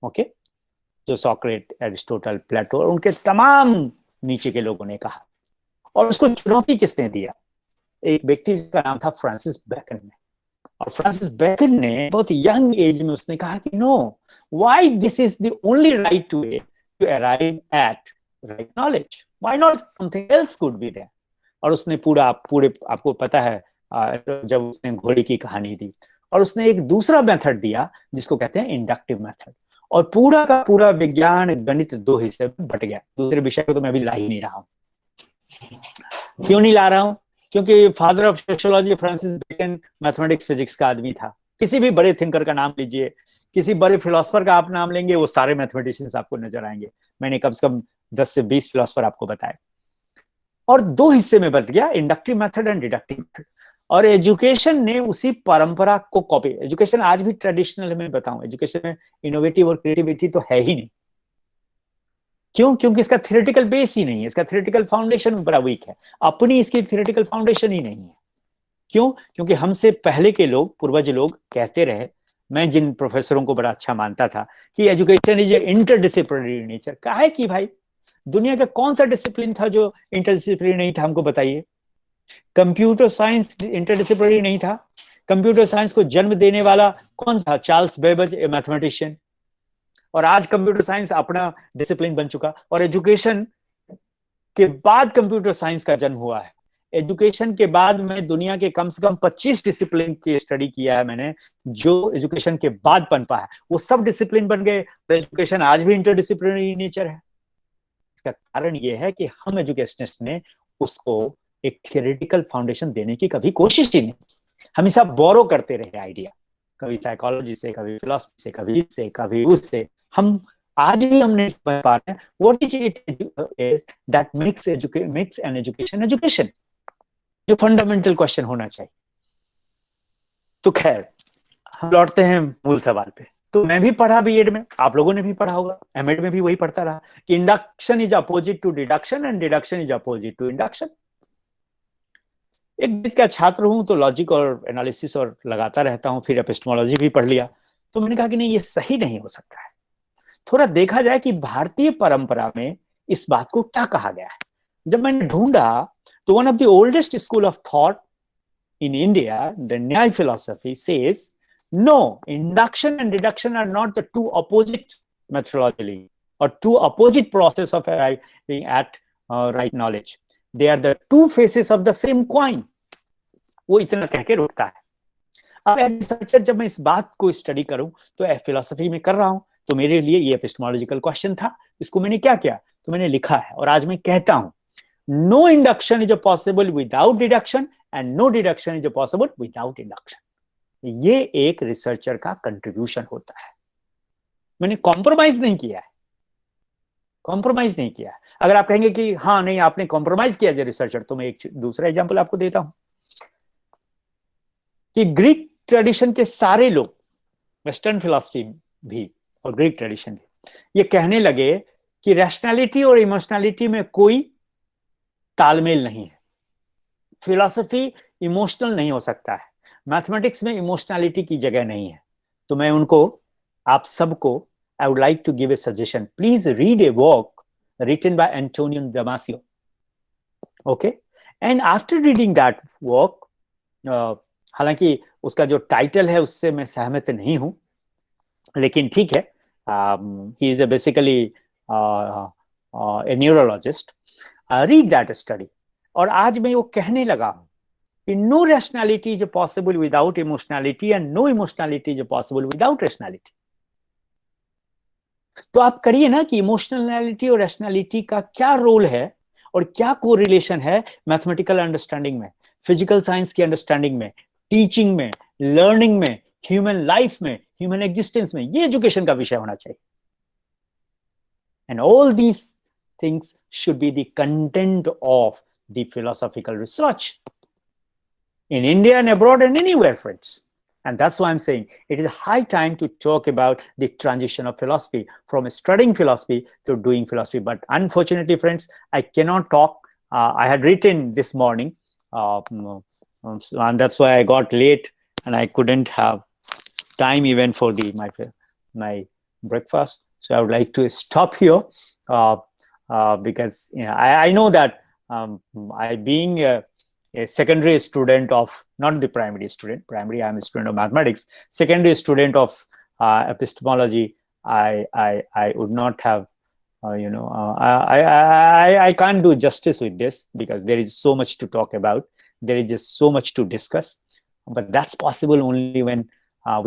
Okay? जो सॉक्रेट, Aristotle, प्लेटो और उनके तमाम नीचे के लोगों ने कहा। और उसको चुनौती किसने दिया? एक व्यक्ति का नाम था फ्रांसिस बेकन ने। और फ्रांसिस बेकन ने बहुत यंग एज में उसने कहा कि no, why this is the only right way to arrive at right knowledge, why not something else could be there. और उसने पूरे आपको पता है, जब उसने घोड़े की कहानी दी, और उसने एक दूसरा मेथड दिया जिसको कहते हैं इंडक्टिव मेथड। और पूरा का पूरा विज्ञान गणित दो हिस्से में बट गया। दूसरे विषय को तो मैं अभी ला ही नहीं रहा हूं। क्यों नहीं ला रहा हूं? क्योंकि father of sociology Francis Bacon mathematics physics का आदमी था। किसी भी बड़े थिंकर का नाम लीजिए, किसी बड़े फिलोसफर का आप नाम लेंगे, वो सारे मैथमेटिशियंस आपको नजर आएंगे। मैंने कम से कम 10 से 20 फिलोसफर आपको बताए। और दो हिस्से में बट गया, inductive method and deductive method. और एजुकेशन ने उसी परंपरा को कॉपी। एजुकेशन आज भी ट्रेडिशनल, मैं बताऊं, एजुकेशन में इनोवेटिव और क्रिएटिविटी तो है ही नहीं। क्यों? क्योंकि इसका थ्योरेटिकल बेस ही नहीं है, इसका थ्योरेटिकल फाउंडेशन बड़ा वीक है। अपनी इसकी थ्योरेटिकल फाउंडेशन ही नहीं है। क्यों? क्योंकि हमसे पहले के लोग, पूर्वज लोग कहते रहे, मैं जिन प्रोफेसरों को बड़ा अच्छा मानता था, कि एजुकेशन इज इंटरडिसिप्लिनरी नेचर। काहे कि भाई, दुनिया का कौन सा डिसिप्लिन था जो इंटरडिसिप्लिनरी नहीं था? हमको बताइए। कंप्यूटर साइंस इंटरडिसिप्लिनरी नहीं था। कंप्यूटर साइंस को जन्म देने वाला कौन था? चार्ल्स बेबेज, ए मैथमेटिशियन। और आज कंप्यूटर साइंस अपना डिसिप्लिन बन चुका। और एजुकेशन के बाद कंप्यूटर साइंस का जन्म हुआ है। एजुकेशन के बाद में दुनिया के कम से कम 25 डिसिप्लिन की स्टडी किया है मैंने, जो एजुकेशन के बाद पनपा है। वो सब डिसिप्लिन बन गए। एजुकेशन आज भी इंटरडिसिप्लिनरी नेचर है। इसका कारण ये है कि हम एजुकेशनिस्ट ने उसको एक थियोरेटिकल फाउंडेशन देने की कभी कोशिश ही नहीं। हमेशा बोरो करते रहे आइडिया, कभी साइकोलॉजी से, कभी फिलोसफी से, कभी इससे, कभी उससे। हम आज भी हमने समझ पा रहे हैं what is it that makes an education education, जो फंडामेंटल क्वेश्चन होना चाहिए। तो खैर, हम लौटते हैं मूल सवाल पे। तो मैं भी पढ़ा बीएड में, आप लोगों ने भी पढ़ा होगा, एमएड में भी वही पढ़ता रहा कि induction is opposite to deduction and deduction is opposite to induction. एक गणित का छात्र हूं तो लॉजिक और एनालिसिस और लगाता रहता हूं, फिर एपिस्टेमोलॉजी भी पढ़ लिया। तो मैंने कहा कि नहीं, ये सही नहीं हो सकता है। थोड़ा देखा जाए कि भारतीय परंपरा में इस बात को क्या कहा गया है। जब मैंने ढूंढा तो one of the oldest school of thought in India, the Nyaya philosophy, says no, induction and deduction are not the two opposite methodology और two opposite process of arriving at right knowledge, they are the two faces of the same coin. वो इतना कह के रुकता है। अब as researcher जब मैं इस बात को स्टडी करूं, तो फिलोसफी में कर रहा हूं, तो मेरे लिए ये एपिस्टेमोलॉजिकल क्वेश्चन था। इसको मैंने क्या किया, तो मैंने लिखा है और आज मैं कहता हूं, no induction is possible without deduction and no deduction is possible without induction. ये एक रिसर्चर का कंट्रीब्यूशन होता है। मैंने कॉम्प्रोमाइज नहीं किया है, कॉम्प्रोमाइज नहीं किया है। अगर आप कहेंगे कि हाँ नहीं आपने कॉम्प्रोमाइज किया एज रिसर्चर, तो मैं एक दूसरा एग्जाम्पल आपको देता हूं कि ग्रीक ट्रेडिशन के सारे लोग, वेस्टर्न फिलॉसफी भी और ग्रीक ट्रेडिशन भी, ये कहने लगे कि रैशनैलिटी और इमोशनैलिटी में कोई तालमेल नहीं है। फिलॉसफी इमोशनल नहीं हो सकता है, मैथमेटिक्स में इमोशनैलिटी की जगह नहीं है। तो मैं उनको, आप सबको, I would like to give a suggestion, please read a work written by Antonio Damasio. Okay, and after reading that work, हालांकि उसका जो टाइटल है उससे मैं सहमत नहीं हूं, लेकिन ठीक है, he is basically a neurologist. Read that study. और आज मैं वो कहने लगा हूं कि no rationality is possible without emotionality and no emotionality is possible without rationality. तो आप करिए ना कि इमोशनलिटी और रैशनैलिटी का क्या रोल है और क्या कोरिलेशन है मैथमेटिकल अंडरस्टैंडिंग में, फिजिकल साइंस की अंडरस्टैंडिंग में, टीचिंग में, लर्निंग में, ह्यूमन लाइफ में, ह्यूमन एग्जिस्टेंस में। ये एजुकेशन का विषय होना चाहिए। And all these things should be the content of the philosophical research in India and abroad and anywhere, friends. And that's why I'm saying it is high time to talk about the transition of philosophy from studying philosophy to doing philosophy. But unfortunately, friends, I cannot talk. I had written this morning, and that's why I got late and I couldn't have time even for my breakfast. So I would like to stop here. Because I know that I being a secondary student of, not the primary student, primary I'm a student of mathematics, secondary student of epistemology, I would not have, I can't do justice with this because there is so much to talk about. There is just so much to discuss, but that's possible only when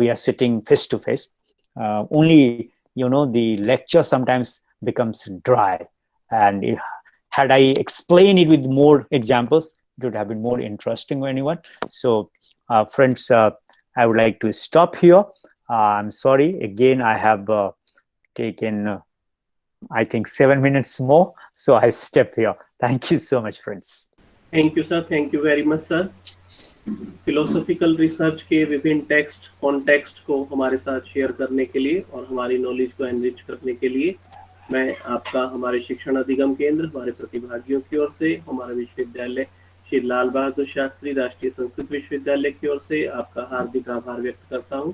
we are sitting face to face. Only, the lecture sometimes becomes dry. And had I explained it with more examples, it would have been more interesting for anyone. So, friends, I would like to stop here. I'm sorry. Again, I have taken, I think, 7 minutes more. So I step here. Thank you so much, friends. Thank you, sir. Thank you very much, sir. Philosophical research के विभिन्न text context को हमारे साथ share करने के लिए और हमारी नॉलेज को एनरिच करने के लिए मैं आपका हमारे शिक्षण अधिगम केंद्र, हमारे प्रतिभागियों की ओर से, हमारा विश्वविद्यालय श्री लाल बहादुर शास्त्री राष्ट्रीय संस्कृत विश्वविद्यालय की ओर से आपका हार्दिक आभार व्यक्त करता हूं।